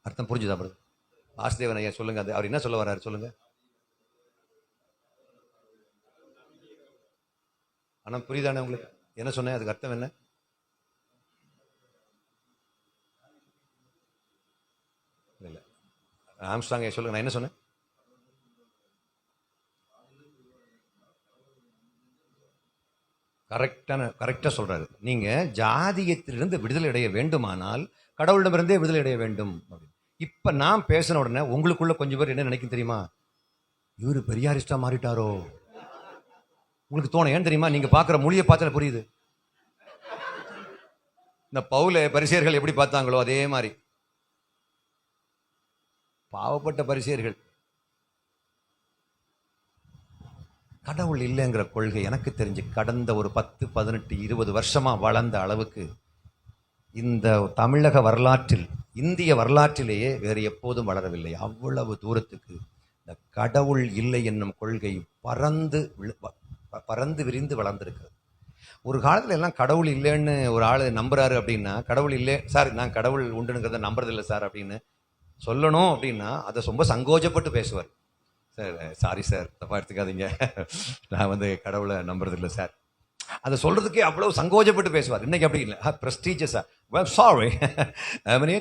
அர்த்தம் புரிஞ்சுதா பிரதர்? வாசுதேவன் ஐயா சொல்லுங்க, அது அவர் என்ன சொல்ல வர்றாரு சொல்லுங்க. ஆனா புரியுதானே உங்களுக்கு என்ன சொன்னேன்? அதுக்கு அர்த்தம் என்ன? இல்ல ஆம்ஸ்ட்ராங் ஐயா சொல்லுங்க, நான் என்ன சொன்னேன்? கரெக்டா சொல்றாரு. நீங்க ஜாதியத்திலிருந்து விடுதலை அடைய வேண்டுமானால் கடவுளிடமிருந்தே விடுதலை அடைய வேண்டும். இப்ப நான் பேசின உடனே உங்களுக்குள்ள கொஞ்சம் பேர் என்ன நினைக்கும் தெரியுமா? இவரு பெரியாரிஸ்டா மாறிட்டாரோ உங்களுக்கு தோணும். ஏன் தெரியுமா? நீங்க பாக்குற மொழியை பார்த்தால புரியுது. இந்த பவுல பரிசேயர்கள் எப்படி பார்த்தாங்களோ அதே மாதிரி பாவப்பட்ட பரிசேயர்கள். கடவுள் இல்லைங்கிற கொள்கை எனக்கு தெரிஞ்சு கடந்த ஒரு 10, 18, 20 வருஷமா வளர்ந்த அளவுக்கு இந்த தமிழக வரலாற்றில், இந்திய வரலாற்றிலேயே வேறு எப்போதும் வளரவில்லை. அவ்வளவு தூரத்துக்கு இந்த கடவுள் இல்லை என்னும் கொள்கை பறந்து விரிந்து வளர்ந்திருக்கிறது. ஒரு காலத்துல எல்லாம் கடவுள் இல்லைன்னு ஒரு ஆள் நம்புறாரு அப்படின்னா, கடவுள் இல்லை சார், நான் கடவுள் உண்டுங்கிறத நம்புறதில்லை சார் அப்படின்னு சொல்லணும் அப்படின்னா அதை ரொம்ப சங்கோஜப்பட்டு பேசுவார். சார் சாரி சார், தப்பா எடுத்துக்காதீங்க, நான் கடவுளை நம்புறதில்லை சார், அதை சொல்றதுக்கே அவ்வளவு சங்கோஜப்பட்டு பேசுவார். இன்னைக்கு அப்படி இல்லை, பிரஸ்டீஜியஸா, சாரி ஐம் an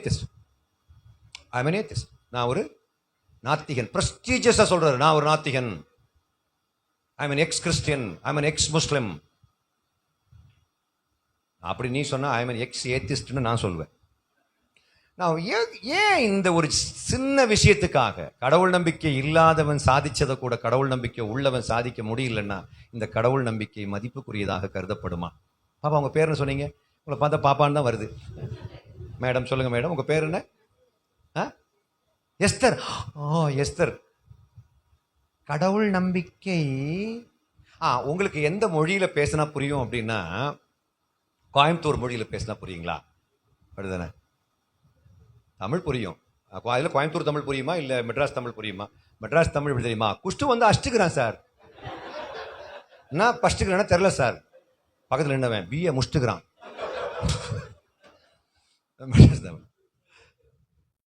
atheist, நான் ஒரு நாத்திகன். பிரஸ்டீஜியஸா சொல்றாரு, நான் ஒரு நாத்திகன், I'm an ex-Christian, I'm an ex-Muslim. அப்படி நீ சொன்னா ஐம் an ex-atheistன்னு நான் சொல்வேன். நான் ஏன் இந்த ஒரு சின்ன விஷயத்துக்காக கடவுள் நம்பிக்கை இல்லாதவன் சாதிச்சதை கூட கடவுள் நம்பிக்கை உள்ளவன் சாதிக்க முடியலன்னா இந்த கடவுள் நம்பிக்கை மதிப்புக்குரியதாக கருதப்படுமா? பாப்பா உங்க பேர் என்ன சொன்னீங்க? உங்களை பார்த்தா பாப்பான்னு தான் வருது. மேடம் சொல்லுங்க மேடம், உங்க பேர் என்ன? எஸ்தர். எஸ்தர். கடவுள் நம்பிக்கை உங்களுக்கு எந்த மொழியில பேசினா புரியும் அப்படின்னா, கோயம்புத்தூர் மொழியில பேசினா புரியுங்களா? அப்படிதானே? தமிழ் புரியும். அதில் கோயம்புத்தூர் தமிழ் புரியுமா இல்லை மெட்ராஸ் தமிழ் புரியுமா? மெட்ராஸ் தமிழ் எப்படி தெரியுமா? குஷ்டு அஷ்டுக்கிறான் சார், நான் பஷ்டுக்கிறேன்னா தெரில சார், பக்கத்தில் நின்றவன் பிஏ முஷ்டுக்கிறான். மெட்ராஸ் தமிழ்.